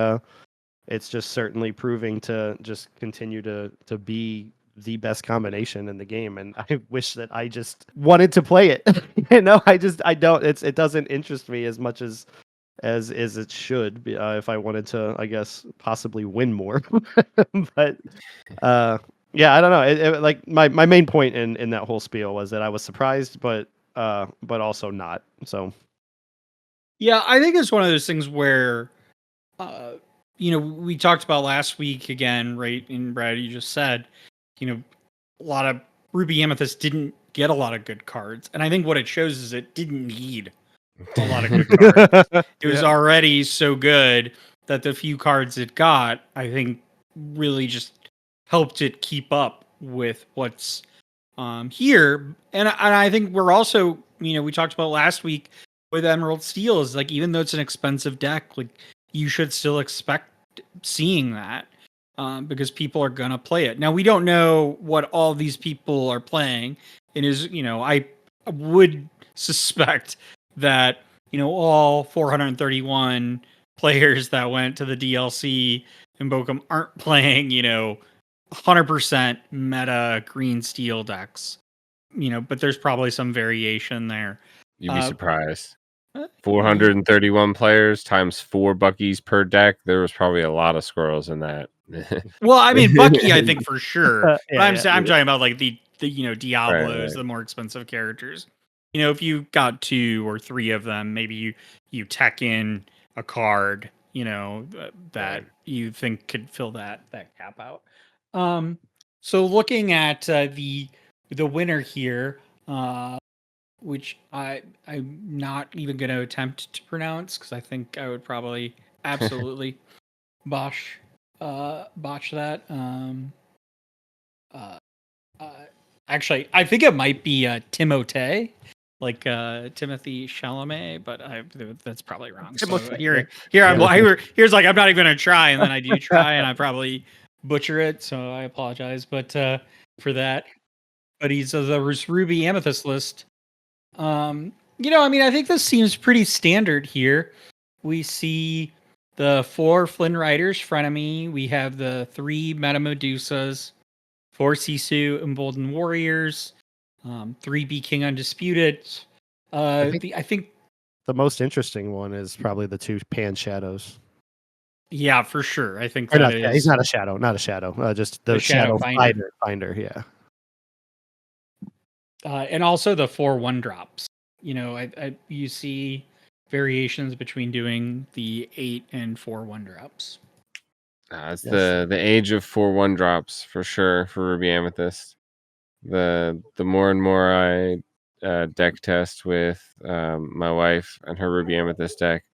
S2: it's just certainly proving to just continue to be the best combination in the game. And I wish that I just wanted to play it. I don't. It doesn't interest me as much as as it should be, if I wanted to, I guess, possibly win more. But yeah, I don't know. Like my main point in that whole spiel was that I was surprised, but also not. So
S1: Yeah, I think it's one of those things where, uh, we talked about last week again, right? And Brad, you just said, a lot of Ruby Amethyst didn't get a lot of good cards. And I think what it shows is it didn't need a lot of good cards. It was
S2: Yeah.
S1: already so good that the few cards it got, I think, really just helped it keep up with what's here. And I think we're also, we talked about last week with Emerald Steel is like, even though it's an expensive deck, like you should still expect seeing that because people are gonna play it. Now we don't know what all these people are playing, and I would suspect that all 431 players that went to the DLC in Bochum aren't playing 100% meta green steel decks. But there's probably some variation there.
S3: You'd be surprised.
S1: Uh,
S3: 431 players times 4 Buckies per deck. There was probably a lot of squirrels in that.
S1: Well, I mean Bucky, I think for sure. But
S2: Yeah,
S1: I'm talking about like the Diablos,
S3: right.
S1: the more expensive characters. If you got 2 or 3 of them, maybe you tech in a card, that
S3: Right.
S1: you think could fill that cap out. So looking at the winner here, which I'm not even going to attempt to pronounce because I think I would probably absolutely botch that. Uh, uh, Actually, I think it might be Timothée, like Timothy Chalamet, but that's probably wrong. So
S2: Timothée,
S1: here
S2: yeah.
S1: here's like I'm not even going to try, and then I do try, and I probably butcher it. So I apologize, but for that. But he's the Ruby Amethyst list. I mean, I think this seems pretty standard here. We see the 4 Flynn Riders, Frenemy. We have the 3 Meta Medusas, 4 Sisu Emboldened Warriors, 3 Be King Undisputed. I think,
S2: The most interesting one is probably the 2 Pan Shadows.
S1: yeah, for sure. I think
S2: Or
S1: that
S2: not, he's
S1: is
S2: not a shadow, just the
S1: Shadow
S2: Shadow
S1: Finder.
S2: Finder, yeah.
S1: And also the 4 1-drops. You see variations between doing the 8 and 4 1-drops.
S3: It's
S2: Yes.
S3: the age of 4/1 drops for sure for Ruby Amethyst. The more and more I deck test with my wife and her Ruby Amethyst deck,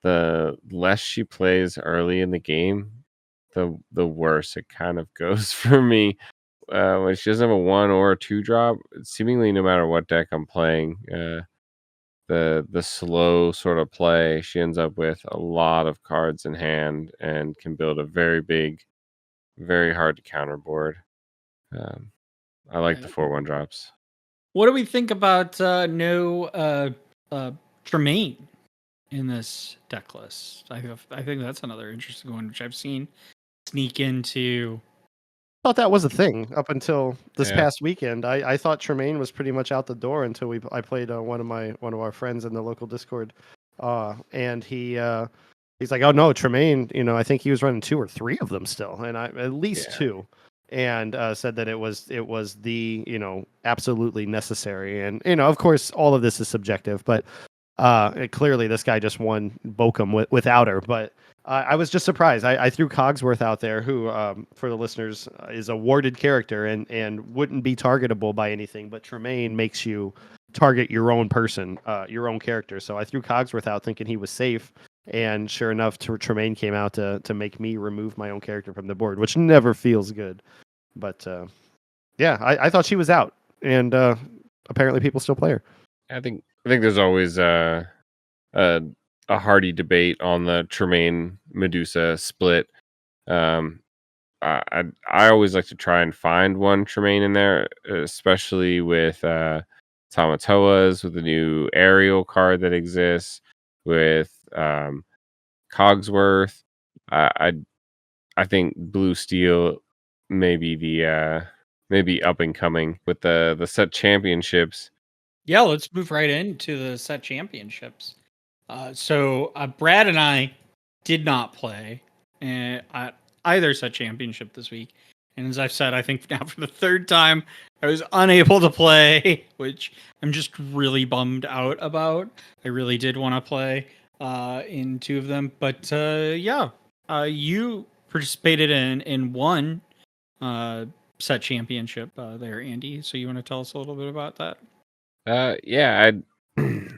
S3: the less she plays early in the game, the worse it kind of goes for me. When she doesn't have a 1 or a 2 drop, seemingly no matter what deck I'm playing, the slow sort of play, she ends up with a lot of cards in hand and can build a very big, very hard to counter board. I like the 4/1 drops.
S1: What do we think about no Tremaine in this deck list? I think that's another interesting one, which I've seen sneak into.
S2: Thought that was a thing up until this
S3: Yeah.
S2: past weekend. I thought Tremaine was pretty much out the door until I played one of our friends in the local Discord, and he's like, oh no, Tremaine, I think he was running 2 or 3 of them still, and I at least 2, and said that it was the absolutely necessary, and of course all of this is subjective, but clearly this guy just won Bochum without her, but. I was just surprised. I threw Cogsworth out there, who, for the listeners, is a warded character and wouldn't be targetable by anything. But Tremaine makes you target your own person, your own character. So I threw Cogsworth out thinking he was safe. And sure enough, Tremaine came out to make me remove my own character from the board, which never feels good. But yeah, I thought she was out. And apparently people still play her.
S3: I think there's always a hearty debate on the Tremaine Medusa split. I always like to try and find one Tremaine in there, especially with Tamatoas, with the new aerial card that exists, with Cogsworth. I think Blue Steel maybe maybe up and coming with the set championships.
S1: Yeah, let's move right into the set championships. So Brad and I did not play at either set championship this week. And as I've said, I think now for the third time, I was unable to play, which I'm just really bummed out about. I really did want to play in two of them. But you participated in one set championship there, Andy. So you want to tell us a little bit about that?
S3: Yeah,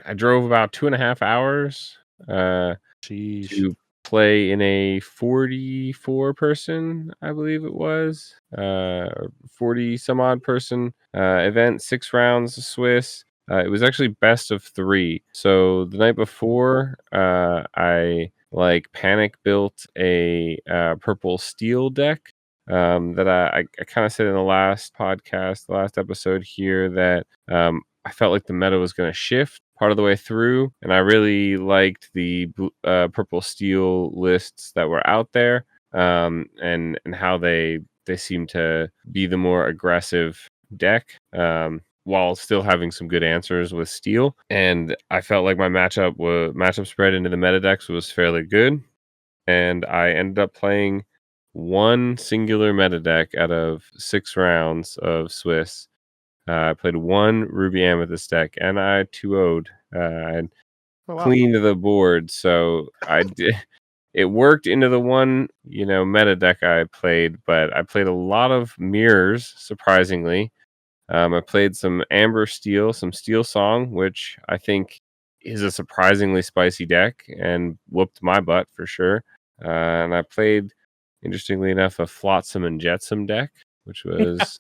S3: I drove about 2.5 hours
S2: Sheesh.
S3: to play in a 44 person, I believe it was, 40 some odd person event, 6 rounds of Swiss. It was actually best of 3. So the night before, I like panic built a purple steel deck. That I kind of said in the last podcast, the last episode here, that I felt like the meta was going to shift part of the way through, and I really liked the purple steel lists that were out there, and how they seem to be the more aggressive deck, while still having some good answers with steel. And I felt like my matchup spread into the meta decks was fairly good, and I ended up playing one singular meta deck out of 6 rounds of Swiss. I played one Ruby Amethyst deck, and I 2-0'd. I
S2: Oh, wow.
S3: cleaned the board, so I did. It worked into the one, meta deck I played, but I played a lot of mirrors, surprisingly. I played some Amber Steel, some Steel Song, which I think is a surprisingly spicy deck and whooped my butt for sure. And I played, interestingly enough, a Flotsam and Jetsam deck, which was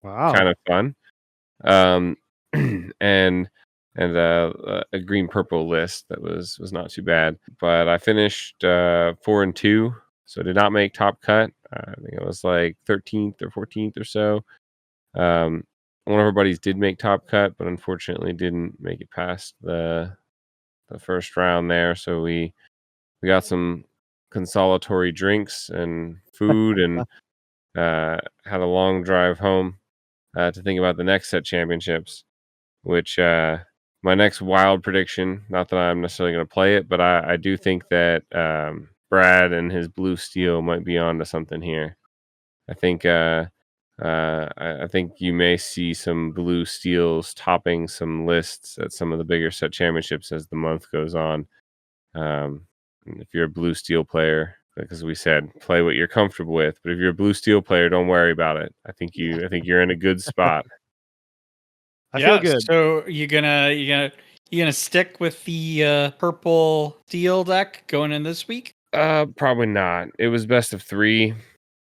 S2: Wow.
S3: kind of fun. Um, and a green purple list that was not too bad. But I finished 4-2, so did not make top cut. I think it was like 13th or 14th or so. One of our buddies did make top cut, but unfortunately didn't make it past the first round there. So we got some consolatory drinks and food, and had a long drive home to think about the next set championships, which my next wild prediction, not that I'm necessarily going to play it, but I do think that Brad and his blue steel might be onto something here. I think I think you may see some blue steels topping some lists at some of the bigger set championships as the month goes on. If you're a blue steel player, like as we said, play what you're comfortable with. But if you're a blue steel player, don't worry about it. I think you're in a good spot.
S2: I feel good.
S1: So you gonna stick with the purple steel deck going in this week?
S3: Probably not. It was best of 3.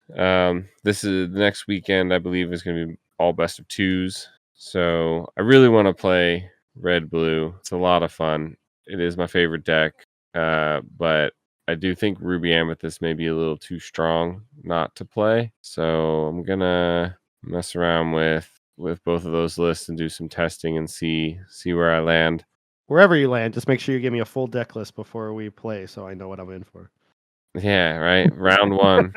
S3: This is the next weekend, I believe, is going to be all best of 2s. So I really want to play red blue. It's a lot of fun. It is my favorite deck. But I do think Ruby Amethyst may be a little too strong not to play. So I'm gonna mess around with both of those lists and do some testing and see where I land.
S2: Wherever you land, just make sure you give me a full deck list before we play, so I know what I'm in for.
S3: Yeah, right. Round 1.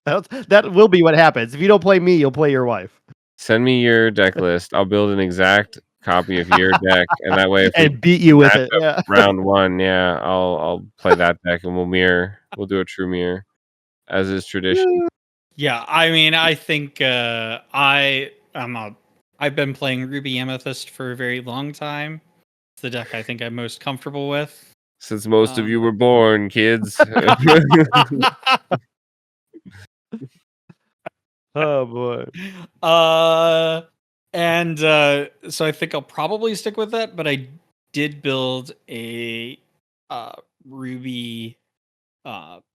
S2: That will be what happens. If you don't play me, you'll play your wife.
S3: Send me your deck list. I'll build an exact copy of your deck, and that way, if
S2: and beat you with it.
S3: match up
S2: Yeah.
S3: round 1, yeah, I'll play that deck, and we'll mirror. We'll do a true mirror, as is tradition.
S1: Yeah, I mean, I think I've been playing Ruby Amethyst for a very long time. It's the deck I think I'm most comfortable with.
S3: Since most of you were born, kids.
S2: Oh boy.
S1: And so I think I'll probably stick with that, but I did build a Ruby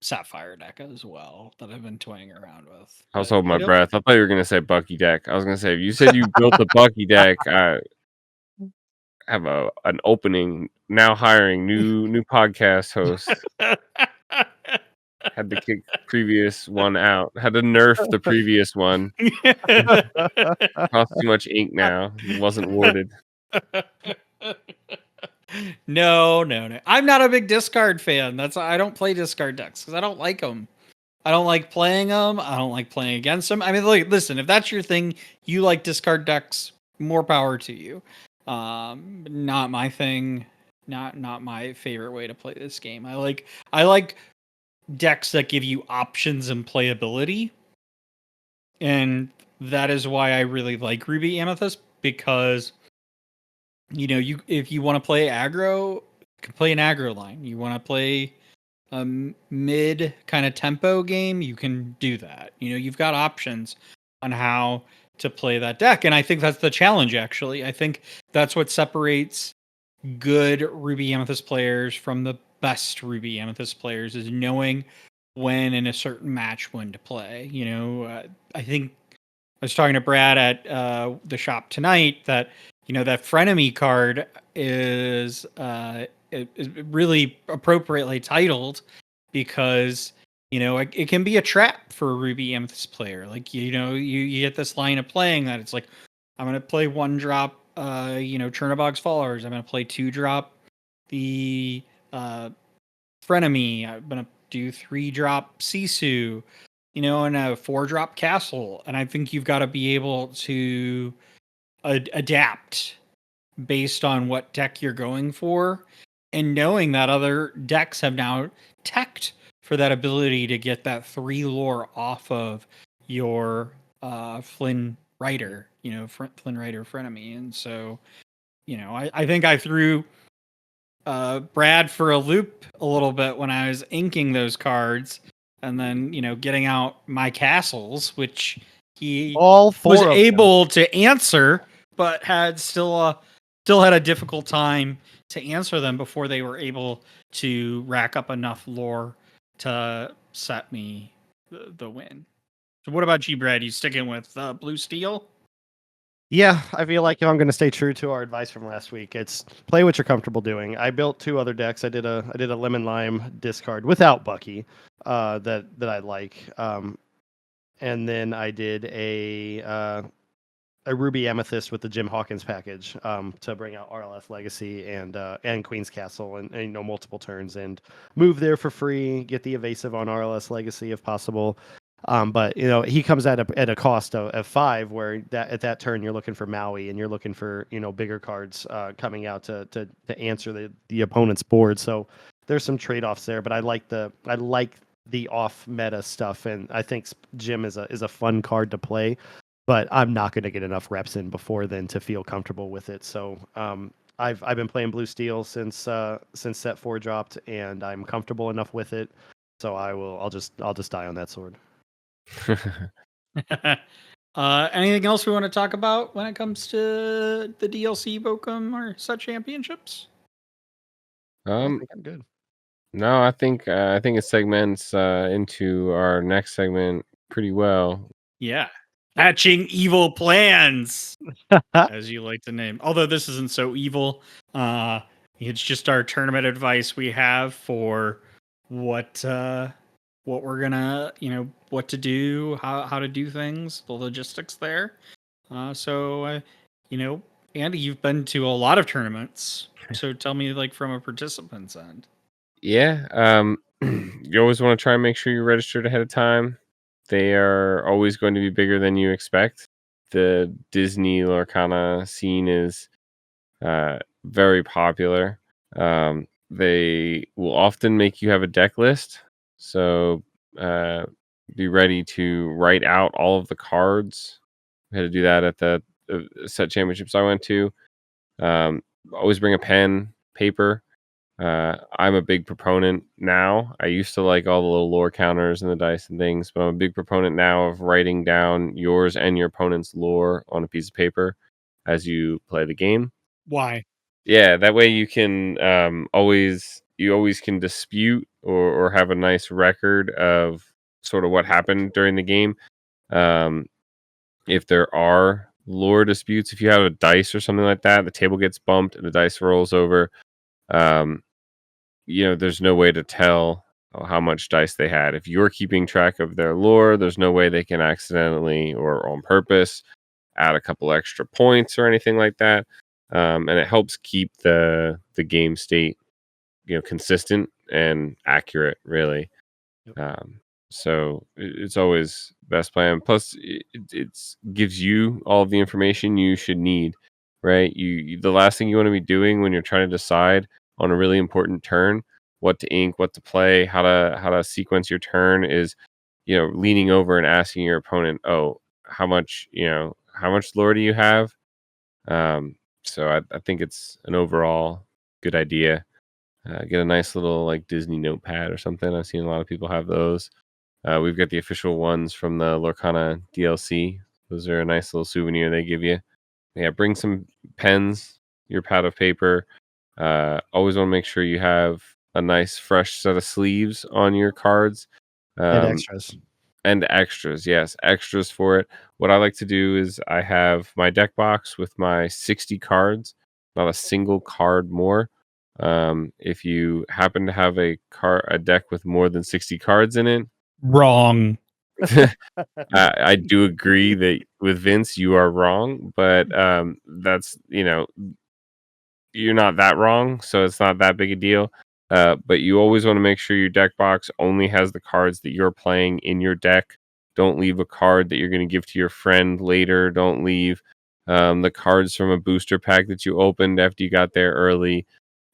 S1: Sapphire deck as well that I've been toying around with.
S3: I was
S1: But
S3: holding my
S1: don't-
S3: breath. I thought you were going to say Bucky deck. I was going to say, if you said you built a Bucky deck, I have an opening, now hiring new podcast host. Had to kick previous one out. Had to nerf the previous one. Cost too much ink now. It wasn't warded.
S1: No. I'm not a big discard fan. I don't play discard decks because I don't like them. I don't like playing them. I don't like playing against them. I mean, listen, if that's your thing, you like discard decks, more power to you. Not my thing. not my favorite way to play this game. I like decks that give you options and playability, and that is why I really like Ruby Amethyst, because you if you want to play aggro, you can play an aggro line. You want to play a mid kind of tempo game, you can do that. You've got options on how to play that deck, and I think that's the challenge. Actually, I think that's what separates good Ruby Amethyst players from the best Ruby Amethyst players, is knowing when in a certain match when to play. I think I was talking to Brad at the shop tonight that that frenemy card is really appropriately titled, because it can be a trap for a Ruby Amethyst player. Like you get this line of playing that it's like, I'm gonna play 1-drop Chernobog's Followers. I'm gonna play 2-drop the frenemy. I'm gonna do 3-drop Sisu, and a 4-drop Castle. And I think you've got to be able to adapt based on what deck you're going for, and knowing that other decks have now teched for that ability to get that 3 lore off of your Flynn Rider, Flynn Rider frenemy. And so, I think I threw Brad for a loop a little bit when I was inking those cards, and then getting out my castles, which he
S2: All four
S1: was
S2: of them.
S1: able to answer, but had still had a difficult time to answer them before they were able to rack up enough lore to set me the win. So what about you, Brad? You sticking with blue steel?
S2: Yeah, I feel like if I'm going to stay true to our advice from last week, it's play what you're comfortable doing. I built 2 other decks. I did a lemon lime discard without Bucky, that I like, and then I did a Ruby Amethyst with the Jim Hawkins package, to bring out RLS Legacy and Queen's Castle, and multiple turns, and move there for free, get the evasive on RLS Legacy if possible. But he comes at a cost of 5, where at that turn you're looking for Maui, and you're looking for bigger cards coming out to answer the opponent's board. So there's some trade-offs there, but I like the off meta stuff, and I think Jim is a fun card to play. But I'm not going to get enough reps in before then to feel comfortable with it. So I've been playing Blue Steel since set 4 dropped, and I'm comfortable enough with it. So I'll just die on that sword.
S1: Anything else we want to talk about when it comes to the DLC Bokum or such championships?
S2: I think I'm good.
S3: No, I think it segments into our next segment pretty well.
S1: Yeah. Hatching evil plans, as you like to name. Although this isn't so evil. It's just our tournament advice we have for what we're gonna, what to do, how to do things, the logistics there. So Andy, you've been to a lot of tournaments. So tell me, like, from a participant's end.
S3: Yeah, you always want to try and make sure you're registered ahead of time. They are always going to be bigger than you expect. The Disney Lorcana scene is very popular. They will often make you have a deck list, so be ready to write out all of the cards. I had to do that at the set championships I went to. Always bring a pen, paper. I'm a big proponent now. I used to like all the little lore counters and the dice and things, but I'm a big proponent now of writing down yours and your opponent's lore on a piece of paper as you play the game.
S1: Why?
S3: Yeah, that way you can always can dispute or have a nice record of sort of what happened during the game. If there are lore disputes, if you have a dice or something like that, the table gets bumped and the dice rolls over. There's no way to tell how much dice they had. If you're keeping track of their lore, there's no way they can accidentally or on purpose add a couple extra points or anything like that. And it helps keep the game state, consistent and accurate, really.
S2: Yep.
S3: So it's always best plan. Plus, it gives you all the information you should need, right? The last thing you want to be doing when you're trying to decide on a really important turn, what to ink, what to play, how to sequence your turn is, leaning over and asking your opponent, oh, how much lore do you have? So I think it's an overall good idea. Get a nice little like Disney notepad or something. I've seen a lot of people have those. We've got the official ones from the Lorcana DLC. Those are a nice little souvenir they give you. Yeah, bring some pens, your pad of paper. Always want to make sure you have a nice fresh set of sleeves on your cards.
S2: And
S3: Um,
S2: extras.
S3: and extras, yes, extras for it. What I like to do is I have my deck box with my 60 cards, not a single card more. If you happen to have a deck with more than 60 cards in it,
S1: Wrong.
S3: I do agree that with Vince you are wrong, but that's you're not that wrong, so it's not that big a deal. But you always want to make sure your deck box only has the cards that you're playing in your deck. Don't leave a card that you're going to give to your friend later. Don't leave the cards from a booster pack that you opened after you got there early.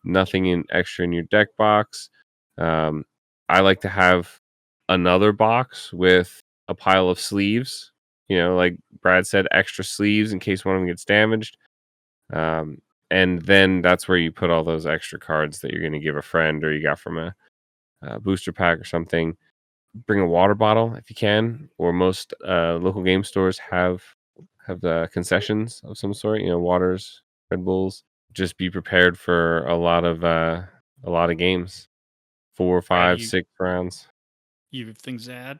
S3: Nothing extra in your deck box. Um, I like to have another box with a pile of sleeves. Like Brad said, extra sleeves in case one of them gets damaged. And then that's where you put all those extra cards that you're going to give a friend or you got from a booster pack or something. Bring a water bottle if you can, or most local game stores have the concessions of some sort. Waters, Red Bulls. Just be prepared for a lot of games, 4,
S1: Brad,
S3: 5, 6 rounds.
S1: you have things to add?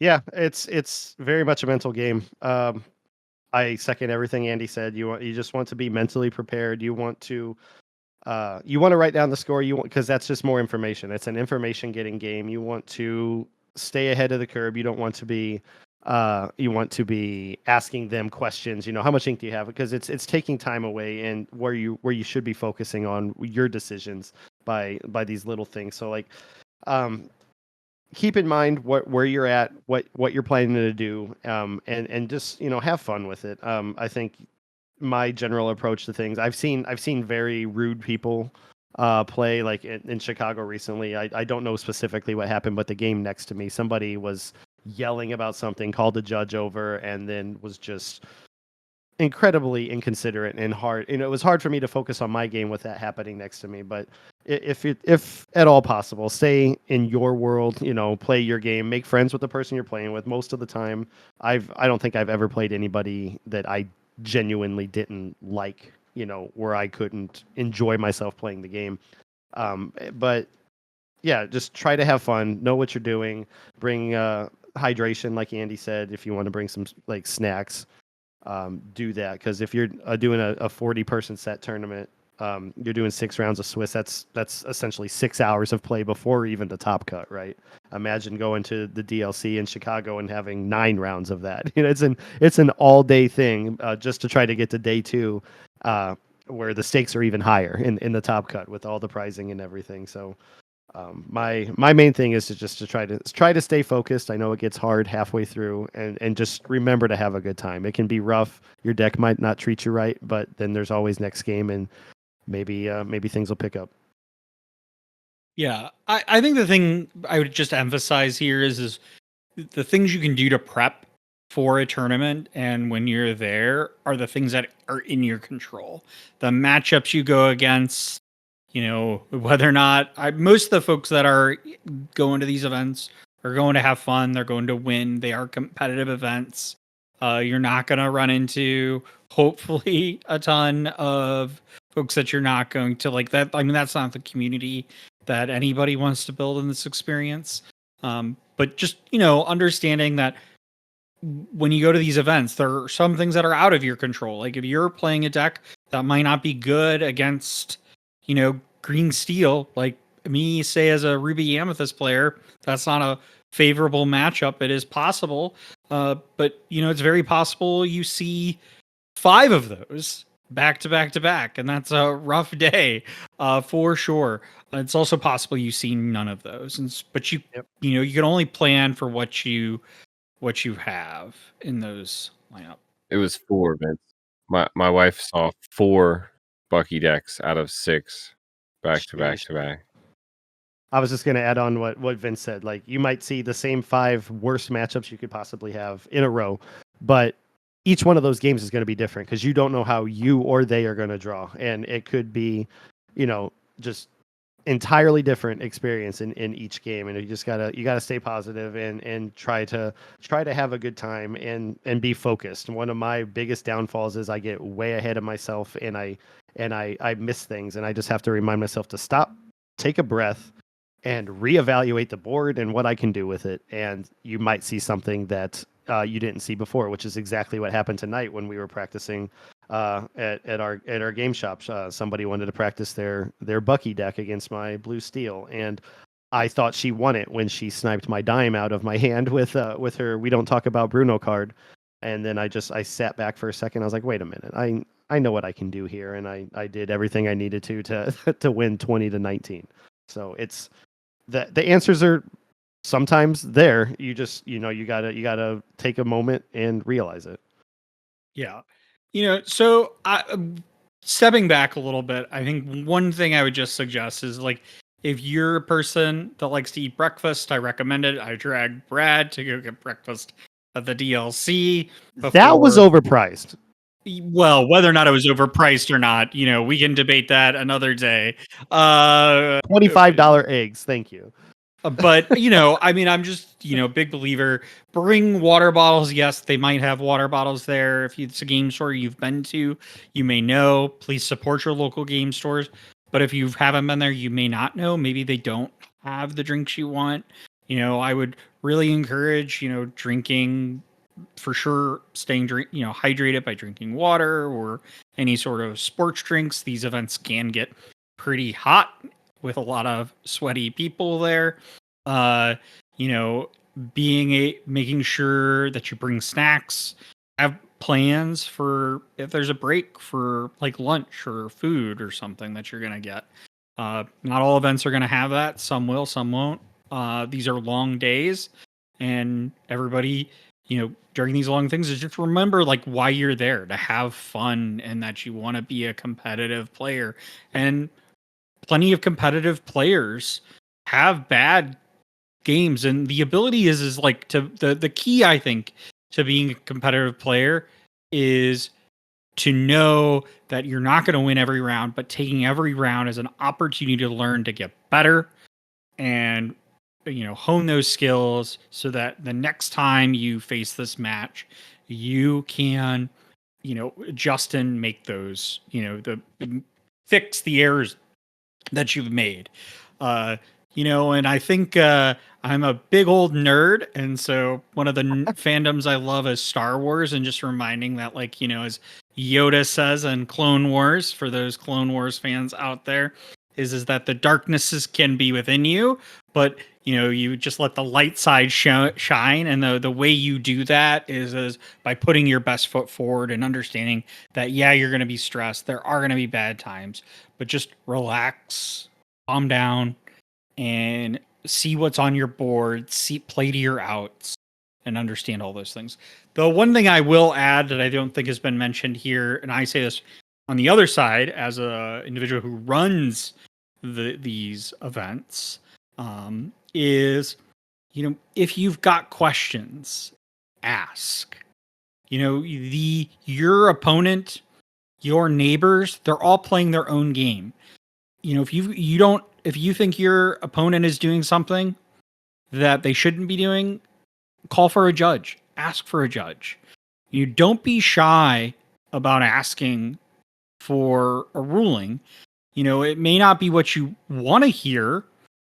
S2: Yeah, it's very much a mental game. I second everything Andy said. You just want to be mentally prepared. You want to write down the score. You want, because that's just more information. It's an information getting game. You want to stay ahead of the curve. You want to be asking them questions. How much ink do you have? Because it's taking time away, and where you should be focusing on your decisions by these little things. So like, keep in mind where you're at, what you're planning to do, and just have fun with it. I think my general approach to things, I've seen very rude people play, like in Chicago recently. I don't know specifically what happened, but the game next to me, somebody was yelling about something, called the judge over, and then was just incredibly inconsiderate and hard. It was hard for me to focus on my game with that happening next to me. But if at all possible, stay in your world. Play your game, make friends with the person you're playing with. Most of the time, I don't think I've ever played anybody that I genuinely didn't like. Where I couldn't enjoy myself playing the game. But yeah, just try to have fun. Know what you're doing. Bring hydration, like Andy said. If you want to bring some like snacks, do that, because if you're doing a 40-person set tournament, you're doing 6 rounds of Swiss. That's essentially 6 hours of play before even the top cut, right? Imagine going to the DLC in Chicago and having 9 rounds of that. It's an all day thing, just to try to get to day 2, where the stakes are even higher in the top cut with all the prizing and everything. So my main thing is to try to stay focused. I know it gets hard halfway through, and just remember to have a good time. It can be rough. Your deck might not treat you right, but then there's always next game, and maybe things will pick up.
S1: Yeah, I think the thing I would just emphasize here is the things you can do to prep for a tournament and when you're there are the things that are in your control. The matchups you go against, whether or not most of the folks that are going to these events are going to have fun. They're going to win. They are competitive events. You're not going to run into, hopefully, a ton of folks that you're not going to like. That, I mean, that's not the community that anybody wants to build in this experience. But just, understanding that when you go to these events, there are some things that are out of your control. Like if you're playing a deck that might not be good against, green steel, like me, say as a Ruby Amethyst player, that's not a favorable matchup. It is possible. But it's very possible you see 5 of those back to back to back, and that's a rough day, for sure. It's also possible you see none of those, but
S2: Yep.
S1: you can only plan for what you have in those lineup.
S3: It was 4, Vince. My wife saw 4 Bucky decks out of 6 back to back
S2: Sheesh.
S3: to back.
S2: I was just going to add on what Vince said. Like, you might see the same 5 worst matchups you could possibly have in a row, but each one of those games is going to be different because you don't know how you or they are going to draw. And it could be, just entirely different experience in each game. And you gotta stay positive and try to have a good time and be focused. One of my biggest downfalls is I get way ahead of myself and I miss things, and I just have to remind myself to stop, take a breath, and reevaluate the board and what I can do with it. And you might see something that you didn't see before, which is exactly what happened tonight when we were practicing at our game shops. Somebody wanted to practice their Bucky deck against my blue steel, and I thought she won it when she sniped my dime out of my hand with her "We Don't Talk About Bruno" card. And then I sat back for a second. I was like, wait a minute, I know what I can do here, and I did everything I needed to to win 20-19. So it's the answers are sometimes there. You just you gotta take a moment and realize it.
S1: Yeah. So stepping back a little bit, I think one thing I would just suggest is like, if you're a person that likes to eat breakfast, I recommend it. I dragged Brad to go get breakfast at the DLC.
S2: That was overpriced.
S1: Well, whether or not it was overpriced or not, we can debate that another day.
S2: $25 eggs, thank you.
S1: But I'm just big believer. Bring water bottles. Yes, they might have water bottles there. If it's a game store you've been to, you may know. Please support your local game stores. But if you haven't been there, you may not know. Maybe they don't have the drinks you want. I would really encourage drinking, for sure, staying hydrated by drinking water or any sort of sports drinks. These events can get pretty hot with a lot of sweaty people there. Making sure that you bring snacks, have plans for if there's a break for like lunch or food or something that you're going to get. Not all events are going to have that. Some will, some won't. These are long days, and everybody, during these long things, is just remember like why you're there, to have fun, and that you want to be a competitive player. And plenty of competitive players have bad games, and the ability is like to the key, I think, to being a competitive player is to know that you're not going to win every round, but taking every round as an opportunity to learn, to get better, and hone those skills so that the next time you face this match, you can adjust and make those fix the errors that you've made. And I think I'm a big old nerd, and so one of the fandoms I love is Star Wars, and just reminding that, like, as Yoda says in Clone Wars, for those Clone Wars fans out there, is that the darknesses can be within you, but you just let the light side shine, and the way you do that is by putting your best foot forward and understanding that, yeah, you're going to be stressed, there are going to be bad times, but just relax, calm down, and see what's on your board, play to your outs, and understand all those things. The one thing I will add that I don't think has been mentioned here, and I say this on the other side as a individual who runs these events, is if you've got questions, ask. Your opponent, your neighbors, they're all playing their own game. If you think your opponent is doing something that they shouldn't be doing, call for a judge, ask for a judge. You don't be shy about asking for a ruling. It may not be what you want to hear,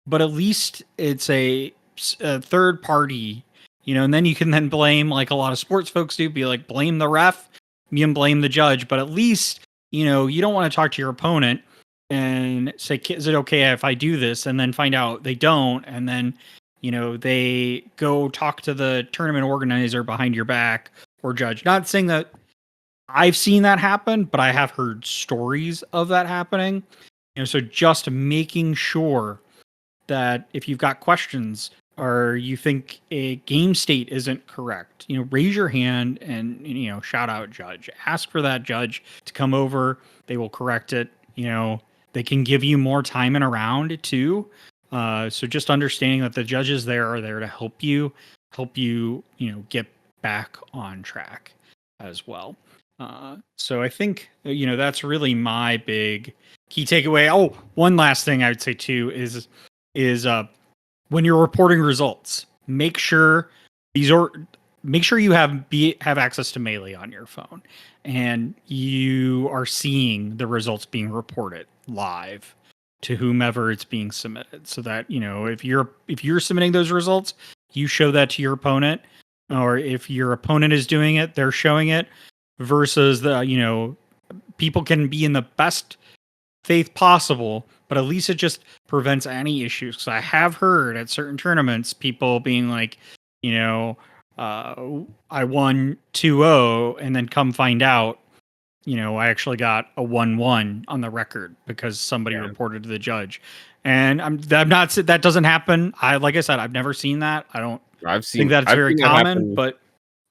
S1: but at least it's a third party, and then you can then blame, like a lot of sports folks do, be like, blame the ref, you can blame the judge, but at least, you don't want to talk to your opponent and say, is it okay if I do this? And then find out they don't. And then, they go talk to the tournament organizer behind your back or judge. Not saying that I've seen that happen, but I have heard stories of that happening. So just making sure that if you've got questions, or you think a game state isn't correct, raise your hand and shout out judge. Ask for that judge to come over. They will correct it. They can give you more time in a round too. So just understanding that the judges there are there to help you, get back on track as well. So I think that's really my big key takeaway. Oh, one last thing I would say too is when you're reporting results, make sure you have access to Melee on your phone, and you are seeing the results being reported live to whomever it's being submitted, so that if you're submitting those results, you show that to your opponent, or if your opponent is doing it, they're showing it, versus people can be in the best faith possible, but at least it just prevents any issues. Because I have heard at certain tournaments people being like, I won 2-0, and then come find out, I actually got a 1-1 on the record because somebody reported to the judge. And I'm not that doesn't happen. Like I said, I've never seen that. I don't think that's very common, but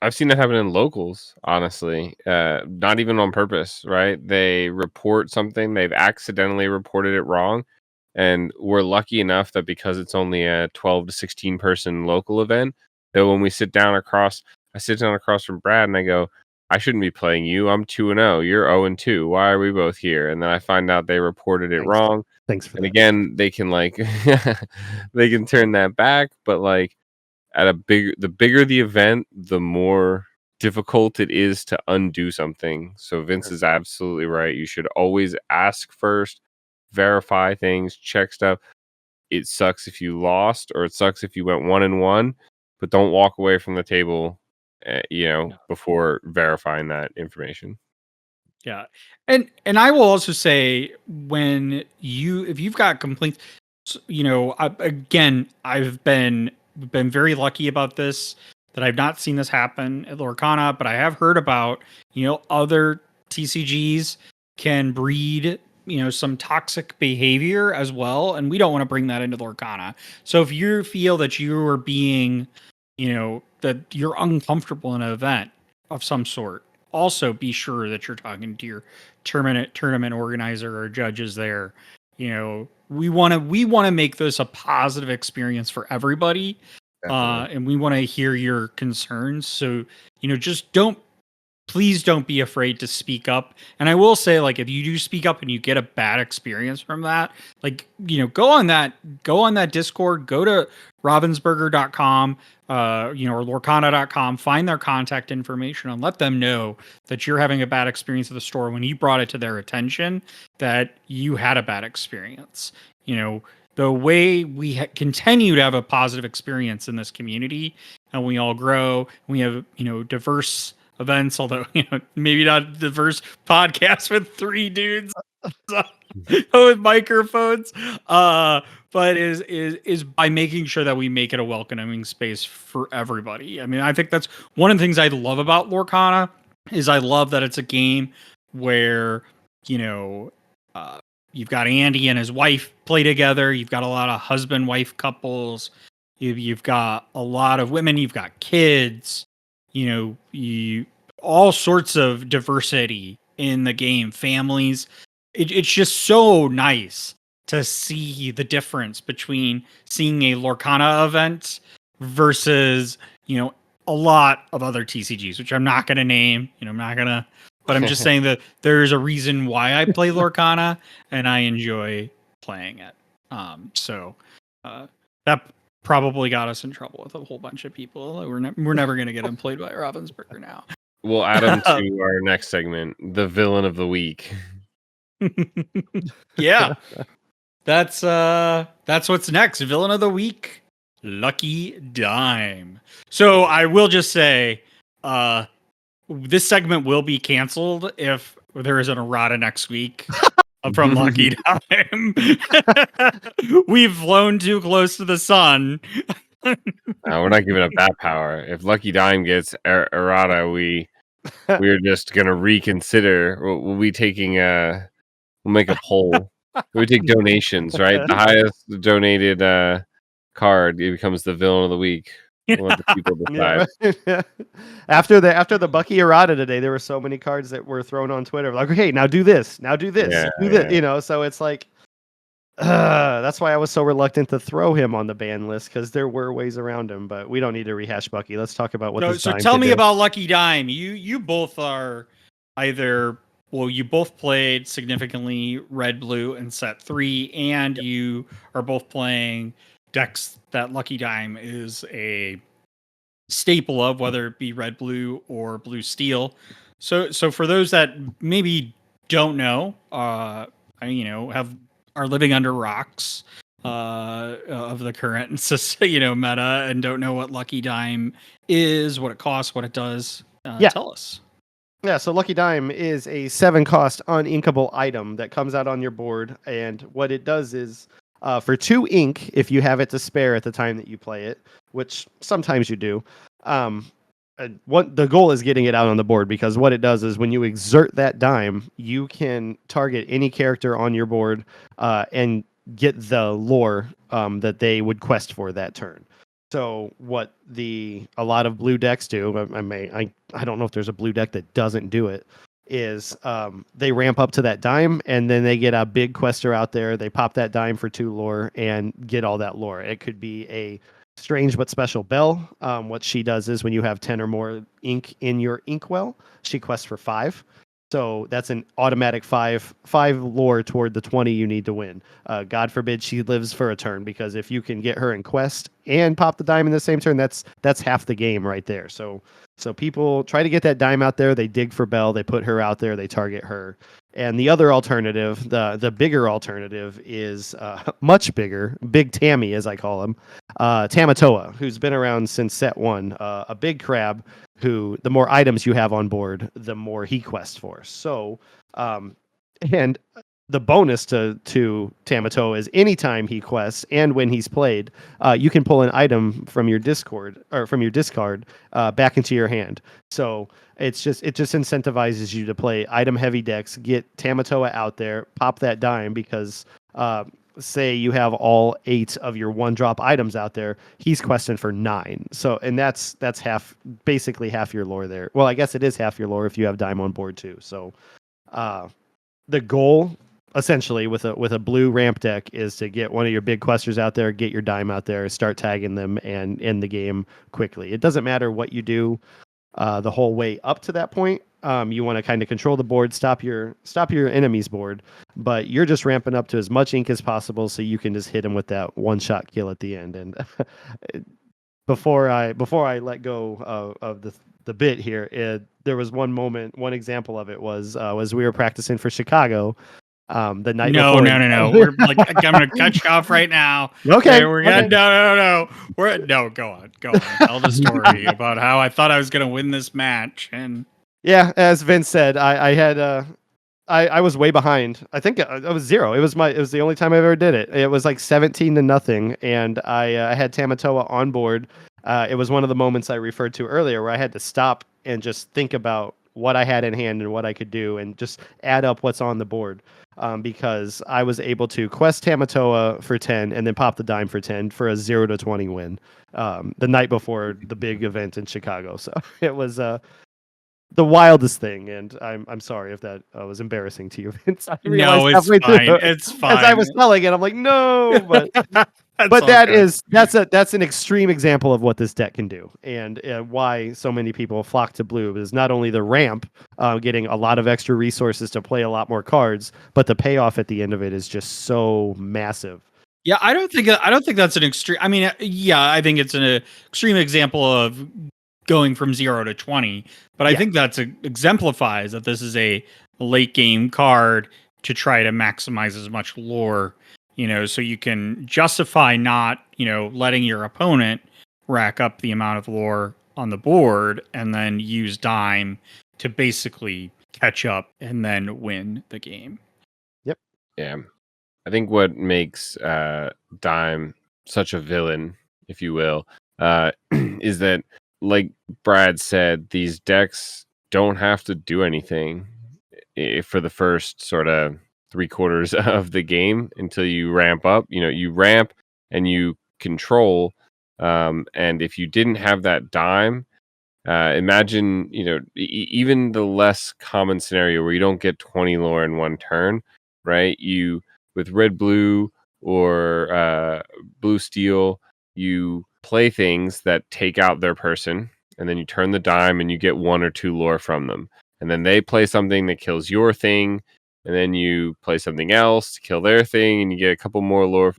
S3: I've seen it happen in locals, honestly. Not even on purpose, right? They report something, they've accidentally reported it wrong, and we're lucky enough that because it's only a 12 to 16 person local event, that when we I sit down across from Brad and I go, I shouldn't be playing you. I'm 2-0. You're 0-2. Why are we both here? And then I find out they reported it wrong.
S2: Thanks for that.
S3: And again, they can they can turn that back, but the bigger the event, the more difficult it is to undo something. So Vince is absolutely right. You should always ask first, verify things, check stuff. It sucks if you lost, or it sucks if you went 1-1, but don't walk away from the table, before verifying that information.
S1: Yeah. And I will also say, if you've got complaints, I've been very lucky about this, that I've not seen this happen at Lorcana, but I have heard about, other TCGs can breed, some toxic behavior as well. And we don't want to bring that into Lorcana. So if you feel that you are being, that you're uncomfortable in an event of some sort, also be sure that you're talking to your tournament organizer or judges there. We want to make this a positive experience for everybody. And we want to hear your concerns. So, please don't be afraid to speak up. And I will say, if you do speak up and you get a bad experience from that, go on that Discord, go to ravensburger.com, or lorcana.com, find their contact information and let them know that you're having a bad experience at the store when you brought it to their attention that you had a bad experience. The way we continue to have a positive experience in this community, and we all grow, we have, diverse events, although, maybe not diverse podcasts with 3 dudes with microphones, but is by making sure that we make it a welcoming space for everybody. I mean, I think that's one of the things I love about Lorcana, is I love that it's a game where, you've got Andy and his wife play together. You've got a lot of husband-wife couples. You've got a lot of women. You've got kids. All sorts of diversity in the game. Families. It's just so nice to see the difference between seeing a Lorcana event versus, a lot of other TCGs, which I'm not going to name. But I'm just saying that there's a reason why I play Lorcana and I enjoy playing it. So that probably got us in trouble with a whole bunch of people. We're never going to get employed by Ravensburger now.
S3: We'll add them to our next segment, the villain of the week.
S1: Yeah, that's what's next. Villain of the week, Lucky Dime. So I will just say, this segment will be canceled if there is an errata next week from Lucky Dime. We've flown too close to the sun.
S3: No, we're not giving up that power. If Lucky Dime gets errata, we're just gonna reconsider. We'll be taking we'll make a poll. We take donations, right? The highest donated card, it becomes the villain of the week. We'll let the people decide.
S2: Yeah. After the Bucky errata today, there were so many cards that were thrown on Twitter. Like, okay, now do this, do this. So it's like, that's why I was so reluctant to throw him on the ban list, because there were ways around him. But we don't need to rehash Bucky. Let's talk about what this
S1: So
S2: dime
S1: tell
S2: can
S1: me
S2: do.
S1: about Lucky Dime. You both are either, well, you both played significantly red blue in set 3, and you are both playing decks that Lucky Dime is a staple of, whether it be red blue or blue steel. So for those that maybe don't know, are living under rocks of the current meta, and don't know what Lucky Dime is, what it costs, what it does, tell us.
S2: Yeah, so Lucky Dime is a 7-cost uninkable item that comes out on your board, and what it does is, for 2 ink, if you have it to spare at the time that you play it, which sometimes you do, what the goal is getting it out on the board, because what it does is when you exert that dime, you can target any character on your board and get the lore that they would quest for that turn. So what a lot of blue decks do, I don't know if there's a blue deck that doesn't do it, is they ramp up to that dime, and then they get a big quester out there. They pop that dime for 2 lore and get all that lore. It could be a strange but special bell. What she does is when you have 10 or more ink in your inkwell, she quests for 5. So that's an automatic 5 lore toward the 20 you need to win. God forbid she lives for a turn, because if you can get her in quest and pop the dime in the same turn, that's half the game right there. So people try to get that dime out there. They dig for Belle. They put her out there. They target her. And the other alternative, the bigger alternative, is much bigger, Big Tammy, as I call him, Tamatoa, who's been around since set 1, a big crab who, the more items you have on board, the more he quests for. So, and the bonus to Tamatoa is anytime he quests and when he's played, you can pull an item from your discard back into your hand. So it just incentivizes you to play item heavy decks, get Tamatoa out there, pop that dime, because say you have all 8 of your 1-drop items out there, he's questing for 9. So, and that's basically half your lore there. Well, I guess it is half your lore if you have dime on board too. So, the goal essentially with a blue ramp deck is to get one of your big questers out there, get your dime out there, start tagging them, and end the game quickly. It doesn't matter what you do the whole way up to that point. You want to kind of control the board, stop your enemy's board, but you're just ramping up to as much ink as possible so you can just hit them with that one-shot kill at the end. And before I let go of the bit here, there was one example of it was we were practicing for Chicago. The night before.
S1: No. We're like, I'm gonna cut you off right now.
S2: Okay.
S1: We're gonna no. Go on. Tell the story about how I thought I was gonna win this match, and
S2: yeah, as Vince said, I was way behind. I think I was 0. It was the only time I ever did it. It was like 17-0, and I had Tamatoa on board. It was one of the moments I referred to earlier where I had to stop and just think about what I had in hand and what I could do, and just add up what's on the board. Because I was able to quest Tamatoa for 10 and then pop the dime for 10 for a 0-20 win the night before the big event in Chicago. So it was the wildest thing, and I'm sorry if that was embarrassing to you, Vince.
S1: No, it's fine. It's fine.
S2: As I was telling it, I'm like, no, but that's an extreme example of what this deck can do, and why so many people flock to blue is not only the ramp, getting a lot of extra resources to play a lot more cards, but the payoff at the end of it is just so massive.
S1: Yeah, I don't think that's an extreme. I mean, yeah, I think it's an extreme example of going from 0-20, but I think that's exemplifies that this is a late game card to try to maximize as much lore, so you can justify not, letting your opponent rack up the amount of lore on the board and then use dime to basically catch up and then win the game.
S2: Yep.
S3: Yeah. I think what makes dime such a villain, if you will, is that, like Brad said, these decks don't have to do anything for the first sort of 3/4 of the game until you ramp up. You ramp and you control. And if you didn't have that dime, imagine, even the less common scenario where you don't get 20 lore in one turn, right? You, with red, blue, or blue, steel, you play things that take out their person, and then you turn the dime and you get 1 or 2 lore from them. And then they play something that kills your thing, and then you play something else to kill their thing, and you get a couple more lore.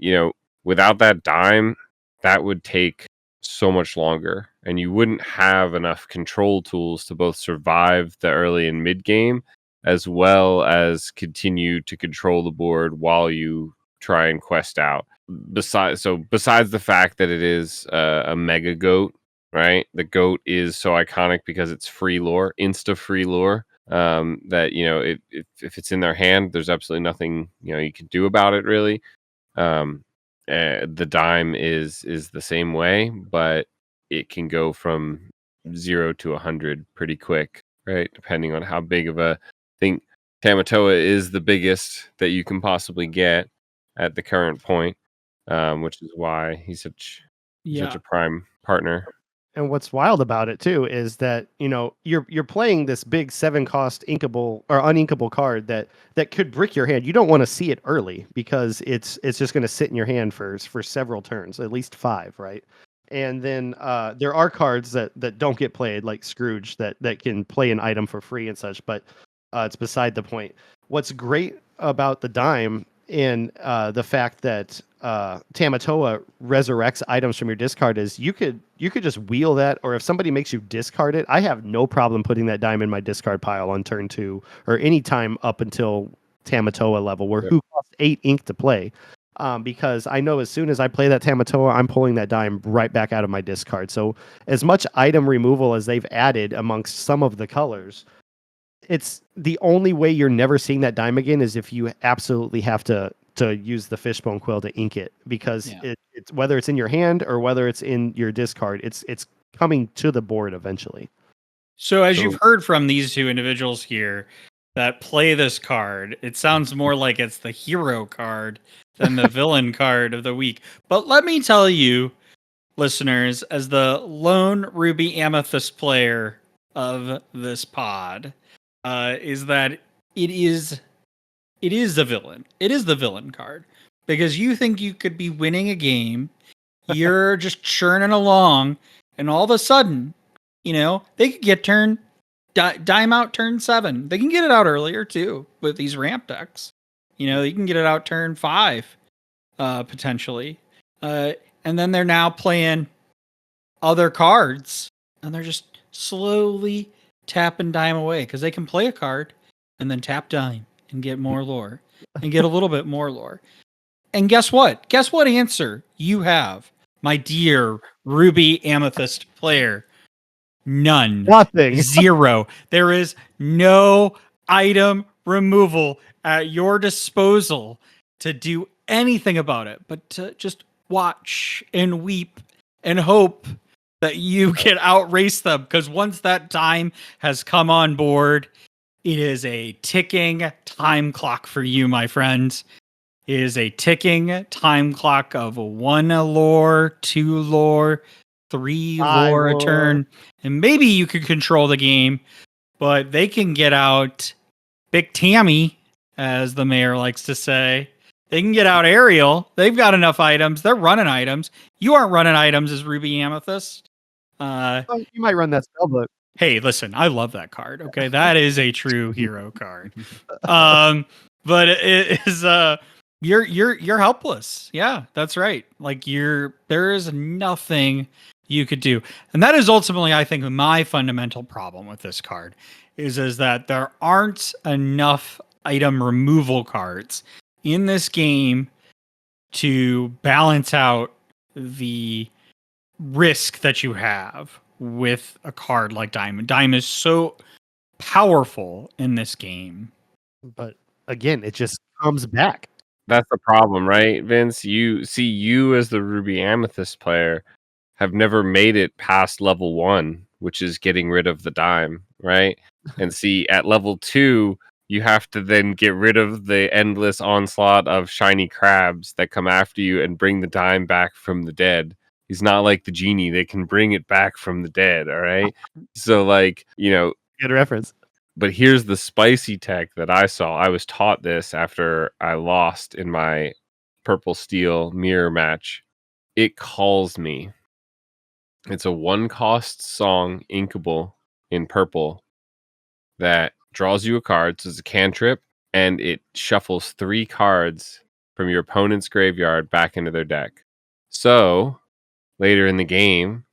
S3: Without that dime, that would take so much longer, and you wouldn't have enough control tools to both survive the early and mid game, as well as continue to control the board while you try and quest out. Besides the fact that it is a mega goat, right? The goat is so iconic because it's free lore, insta free lore. That if it's in their hand, there's absolutely nothing you can do about it, really. The dime is the same way, but it can go from 0 to 100 pretty quick, right? Depending on how big of a thing. Tamatoa is the biggest that you can possibly get at the current point, which is why he's such a prime partner.
S2: And what's wild about it too is that you're playing this big 7-cost inkable or uninkable card that could brick your hand. You don't want to see it early because it's just going to sit in your hand for several turns, at least 5, right? And then there are cards that don't get played, like Scrooge, that can play an item for free and such, but it's beside the point. What's great about the dime and the fact that Tamatoa resurrects items from your discard is you could just wheel that, or if somebody makes you discard it, I have no problem putting that dime in my discard pile on turn 2 or any time up until Tamatoa level, where who costs 8 ink to play. Because I know as soon as I play that Tamatoa, I'm pulling that dime right back out of my discard. So as much item removal as they've added amongst some of the colors, it's the only way you're never seeing that dime again is if you absolutely have to use the fishbone quill to ink it, because it's whether it's in your hand or whether it's in your discard, it's coming to the board eventually.
S1: So as you've heard from these two individuals here that play this card, it sounds more like it's the hero card than the villain card of the week. But let me tell you, listeners, as the lone Ruby Amethyst player of this pod, is that it is the villain. It is the villain card, because you think you could be winning a game, you're just churning along, and all of a sudden, they could get dime out turn 7. They can get it out earlier too with these ramp decks. You can get it out turn 5, potentially, and then they're now playing other cards, and they're just slowly tapping dime away because they can play a card and then tap dime and get more lore and get a little bit more lore. And guess what? Guess what answer you have, my dear Ruby Amethyst player? None.
S2: Nothing.
S1: 0. There is no item removal at your disposal to do anything about it, but to just watch and weep and hope that you can outrace them. Because once that time has come on board, it is a ticking time clock for you, my friends. It is a ticking time clock of 1 lore, 2 lore, 3 lore a turn. And maybe you could control the game, but they can get out Big Tammy, as the mayor likes to say. They can get out Ariel. They've got enough items. They're running items. You aren't running items as Ruby Amethyst.
S2: You might run that spell book.
S1: Hey, listen, I love that card. Okay, that is a true hero card. But it is you're helpless. Yeah, that's right. Like there is nothing you could do, and that is ultimately, I think, my fundamental problem with this card is that there aren't enough item removal cards in this game to balance out the risk that you have with a card like Dime. Dime is so powerful in this game.
S2: But again, it just comes back.
S3: That's the problem, right, Vince? You as the Ruby Amethyst player have never made it past level 1, which is getting rid of the dime, right? And see, at level 2, you have to then get rid of the endless onslaught of shiny crabs that come after you and bring the dime back from the dead. He's not like the genie. They can bring it back from the dead, all right? So, like,
S2: Good reference.
S3: but here's the spicy tech that I saw. I was taught this after I lost in my purple steel mirror match. It calls me. It's a 1-cost song, inkable in purple, that draws you a card. So it's a cantrip, and it shuffles 3 cards from your opponent's graveyard back into their deck. So later in the game,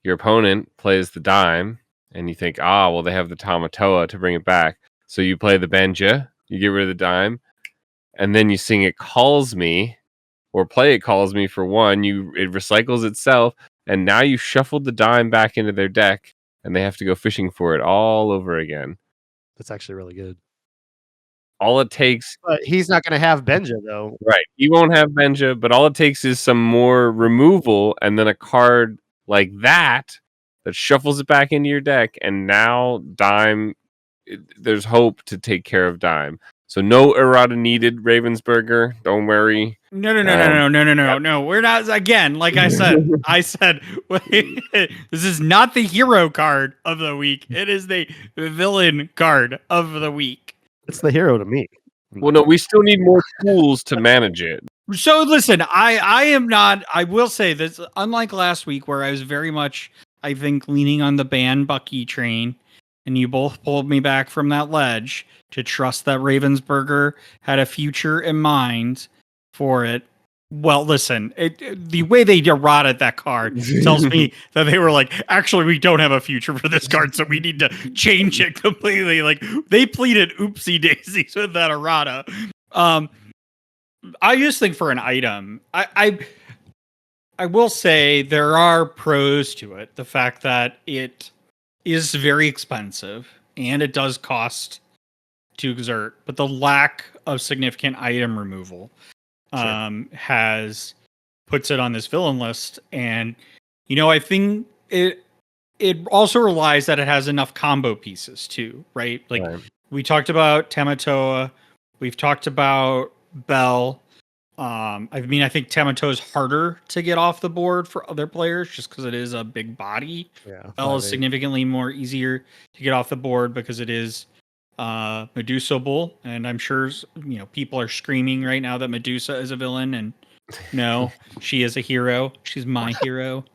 S3: your opponent plays the dime, and you think, well, they have the Tamatoa to bring it back. So you play the Benja, you get rid of the dime, and then you sing It Calls Me, or play It Calls Me for 1. It recycles itself, and now you shuffled the dime back into their deck, and they have to go fishing for it all over again.
S2: That's actually really good.
S3: All it takes...
S2: But he's not going to have Benja, though.
S3: Right. He won't have Benja, but all it takes is some more removal, and then a card like that shuffles it back into your deck, and now Dime, there's hope to take care of Dime. So no errata needed, Ravensburger. Don't worry.
S1: No. We're not. Again, like I said, wait, this is not the hero card of the week. It is the villain card of the week.
S2: It's the hero to me.
S3: Well, no, we still need more tools to manage it.
S1: So listen, I am not. I will say this, unlike last week where I was very much, I think, leaning on the ban Bucky train, and you both pulled me back from that ledge to trust that Ravensburger had a future in mind for it. Well, listen, the way they errata that card tells me that they were like, actually, we don't have a future for this card, so we need to change it completely. Like, they pleaded oopsie daisies with that errata. I just think for an item, I will say there are pros to it. The fact that it is very expensive and it does cost to exert, but the lack of significant item removal puts it on this villain list. And I think it also relies that it has enough combo pieces too, right? Like we talked about Tamatoa, we've talked about Bell. I think Tamatoa is harder to get off the board for other players just because it is a big body.
S2: Yeah,
S1: Bell is significantly more easier to get off the board because it is Medusable, and I'm sure people are screaming right now that Medusa is a villain, and no, she is a hero. She's my hero.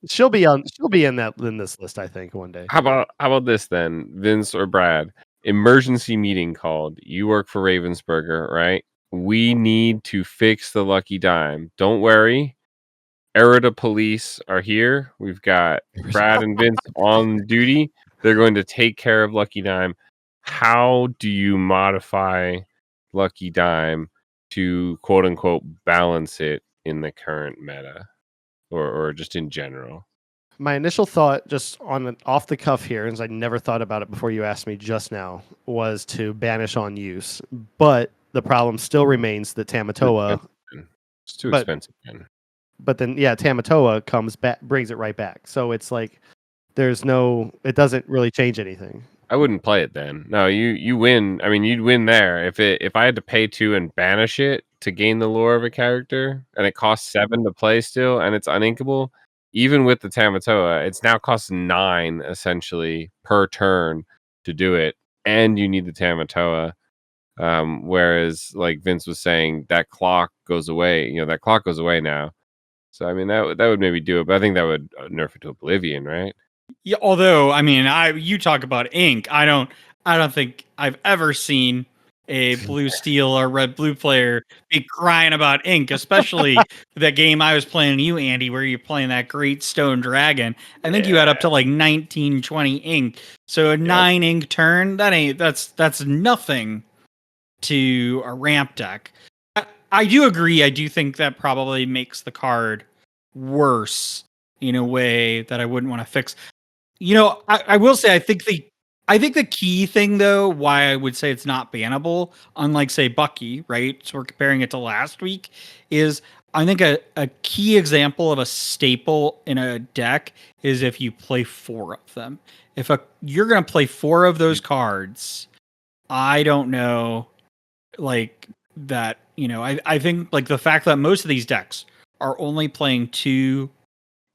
S2: She'll be in this list, I think, one day.
S3: How about this then, Vince or Brad? Emergency meeting called. You work for Ravensburger, right? We need to fix the lucky dime. Don't worry. Errata police are here. We've got Brad and Vince on duty. They're going to take care of Lucky Dime. How do you modify Lucky Dime to quote unquote balance it in the current meta or just in general?
S2: My initial thought, just off the cuff here, as I never thought about it before you asked me just now, was to banish on use. But the problem still remains that Tamatoa.
S3: It's too expensive.
S2: But then, Tamatoa comes back, brings it right back. So it's like it doesn't really change anything.
S3: I wouldn't play it then. No, you win. I mean, you'd win there if I had to pay 2 and banish it to gain the lore of a character, and it costs 7 to play still, and it's uninkable. Even with the Tamatoa, it's now costs 9 essentially per turn to do it, and you need the Tamatoa. Whereas, like Vince was saying, that clock goes away. That clock goes away now. So I mean, that would maybe do it, but I think that would nerf it to oblivion, right?
S1: Yeah. Although, I mean, you talk about ink. I don't think I've ever seen a blue steel or red blue player be crying about ink, especially that game I was playing you, Andy, where you're playing that great stone dragon. I think you had up to like 19, 20 ink. So a 9 ink turn, that's nothing to a ramp deck. I do agree. I do think that probably makes the card worse in a way that I wouldn't want to fix. I will say I think the key thing though, why I would say it's not bannable, unlike say Bucky, right? So we're comparing it to last week, is I think a key example of a staple in a deck is if you play 4 of them. If you're going to play 4 of those cards I don't know, like that. I think like the fact that most of these decks are only playing 2.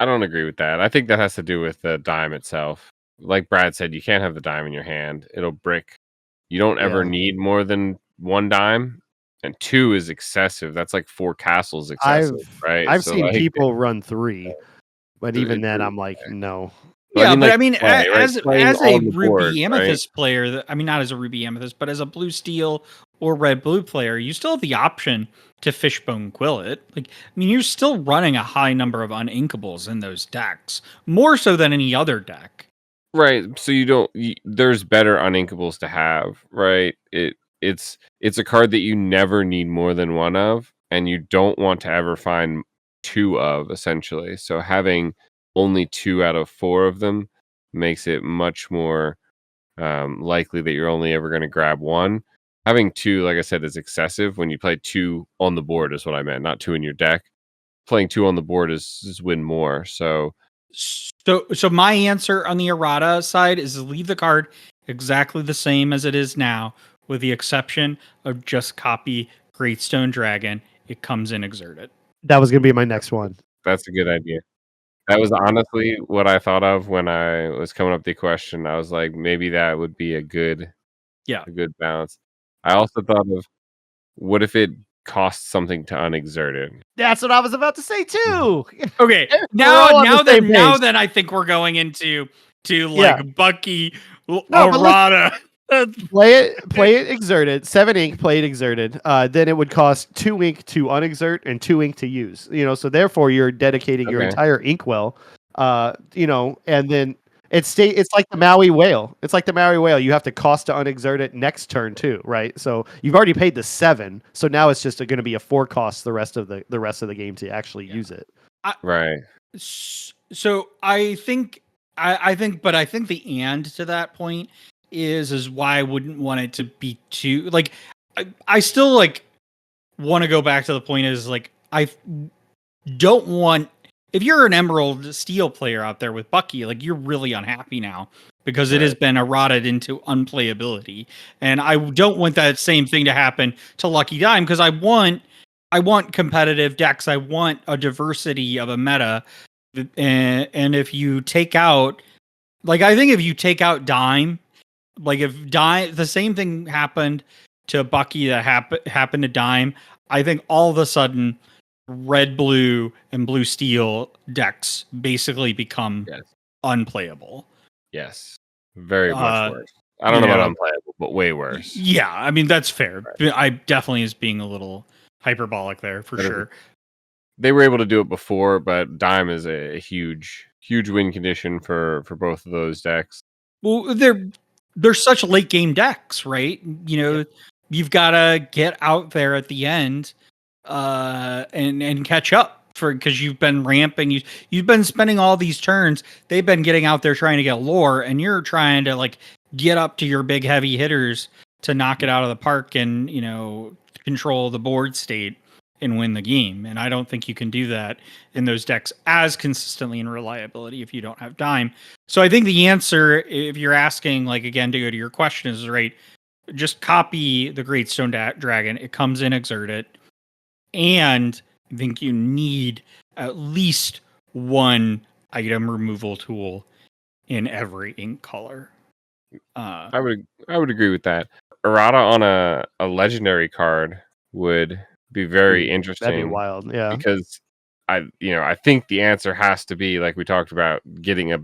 S3: I don't agree with that. I think that has to do with the dime itself. Like Brad said, you can't have the dime in your hand. It'll brick. You don't ever
S2: Yeah.
S3: need more than 1 dime, and 2 is excessive. That's like 4 castles excessive, right?
S2: I've
S3: So,
S2: seen
S3: like,
S2: people run 3, but even then,
S3: it
S2: I'm like, no.
S3: But I
S1: Yeah,
S3: mean,
S1: but
S3: like,
S1: I mean,
S3: play, right? Playing
S1: as a
S3: on the board,
S1: ruby
S3: right?
S1: amethyst player, I mean, not as a ruby amethyst, but as a blue steel or red blue player, you still have the option to fishbone quill it. Like, I mean, you're still running a high number of uninkables in those decks, more so than any other deck.
S3: Right. So there's better uninkables to have, right? It's a card that you never need more than 1 of, and you don't want to ever find 2 of, essentially. So having only 2 out of 4 of them makes it much more likely that you're only ever going to grab 1. Having 2, like I said, is excessive. When you play 2 on the board is what I meant, not 2 in your deck. Playing 2 on the board is win more. So
S1: So my answer on the errata side is leave the card exactly the same as it is now, with the exception of just copy Greatstone Dragon. It comes in exerted.
S2: That was gonna be my next one.
S3: that's a good idea. That was honestly what I thought of when I was coming up with the question. I was like, maybe that would be
S1: Yeah.
S3: a good balance. I also thought of, what if it costs something to unexerted?
S2: That's what I was about to say too.
S1: Okay.
S2: We're all on the same page.
S1: Then I think we're going into
S2: Yeah.
S1: Bucky
S2: No, but look,
S1: errata.
S2: play it exerted. 7 ink, play it exerted. Then it would cost 2 ink to unexert and 2 ink to use. So therefore you're dedicating your
S3: Okay.
S2: entire inkwell. And then it's like the Maui whale. It's like the Maui whale. You have to cost to unexert it next turn too, right? So you've already paid the 7. So now it's just going to be a 4 cost the rest of the game to actually use it.
S3: Right.
S1: So I think the and to that point is why I wouldn't want it to be too like I still like want to go back to the point is like I don't want, if you're an Emerald Steel player out there with Bucky, like you're really unhappy now because it has been eroded into unplayability, and I don't want that same thing to happen to Lucky Dime because I want competitive decks. I want a diversity of a meta, and if you take out, like I think if you take out Dime, like if Dime, the same thing happened to Bucky that happened to Dime, I think all of a sudden red, blue, and blue steel decks basically become
S3: Yes.
S1: unplayable.
S3: Yes. Very much worse. I don't know about unplayable, but way worse.
S1: Yeah, I mean that's fair. Right. I definitely is being a little hyperbolic there for sure.
S3: They were able to do it before, but Dime is a huge win condition for both of those decks.
S1: Well, they're such late game decks, right? You've got to get out there at the end and catch up because you've been ramping. You've been spending all these turns. They've been getting out there trying to get lore, and you're trying to like get up to your big heavy hitters to knock it out of the park and control the board state and win the game. And I don't think you can do that in those decks as consistently in reliability if you don't have Dime. So I think the answer, if you're asking, like, again, to go to your question, is right. Just copy the Greatstone Dragon. It comes in exerted. And I think you need at least one item removal tool in every ink color.
S3: I would agree with that. Errata on a legendary card would be very interesting.
S2: That'd be wild, yeah.
S3: Because I think the answer has to be, like we talked about, getting a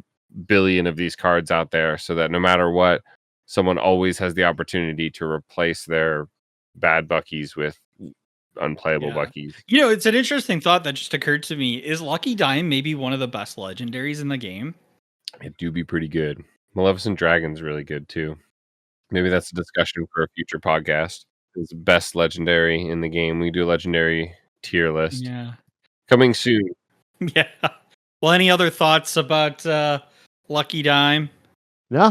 S3: billion of these cards out there so that no matter what, someone always has the opportunity to replace their bad Buckies with unplayable Buckies.
S1: It's an interesting thought that just occurred to me. Is Lucky Dime maybe one of the best legendaries in the game?
S3: It do be pretty good. Maleficent Dragon's really good too. Maybe that's a discussion for a future podcast. It's the best legendary in the game. We do a legendary tier list.
S1: Yeah.
S3: Coming soon.
S1: Yeah. Well, any other thoughts about Lucky Dime?
S2: No,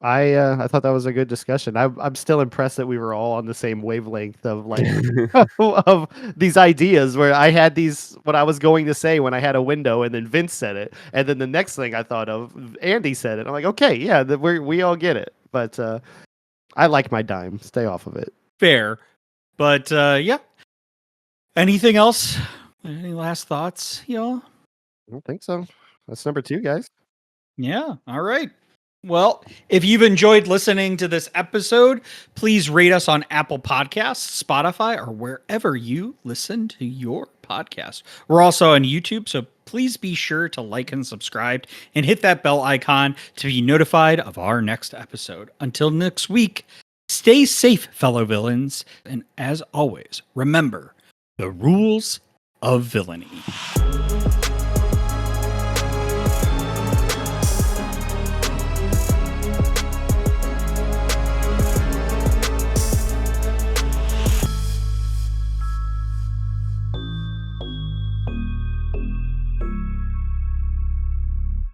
S2: I thought that was a good discussion. I'm still impressed that we were all on the same wavelength of like of these ideas where I had what I was going to say when I had a window, and then Vince said it, and then the next thing I thought of, Andy said it. I'm like, okay, yeah, we all get it. But I like my dime. Stay off of it.
S1: Fair. But yeah. Anything else? Any last thoughts, y'all?
S2: I don't think so. That's number 2, guys.
S1: Yeah. All right. Well, if you've enjoyed listening to this episode, please rate us on Apple Podcasts, Spotify, or wherever you listen to your podcast. We're also on YouTube, so please be sure to like and subscribe and hit that bell icon to be notified of our next episode. Until next week, stay safe, fellow villains. And as always, remember the rules of villainy.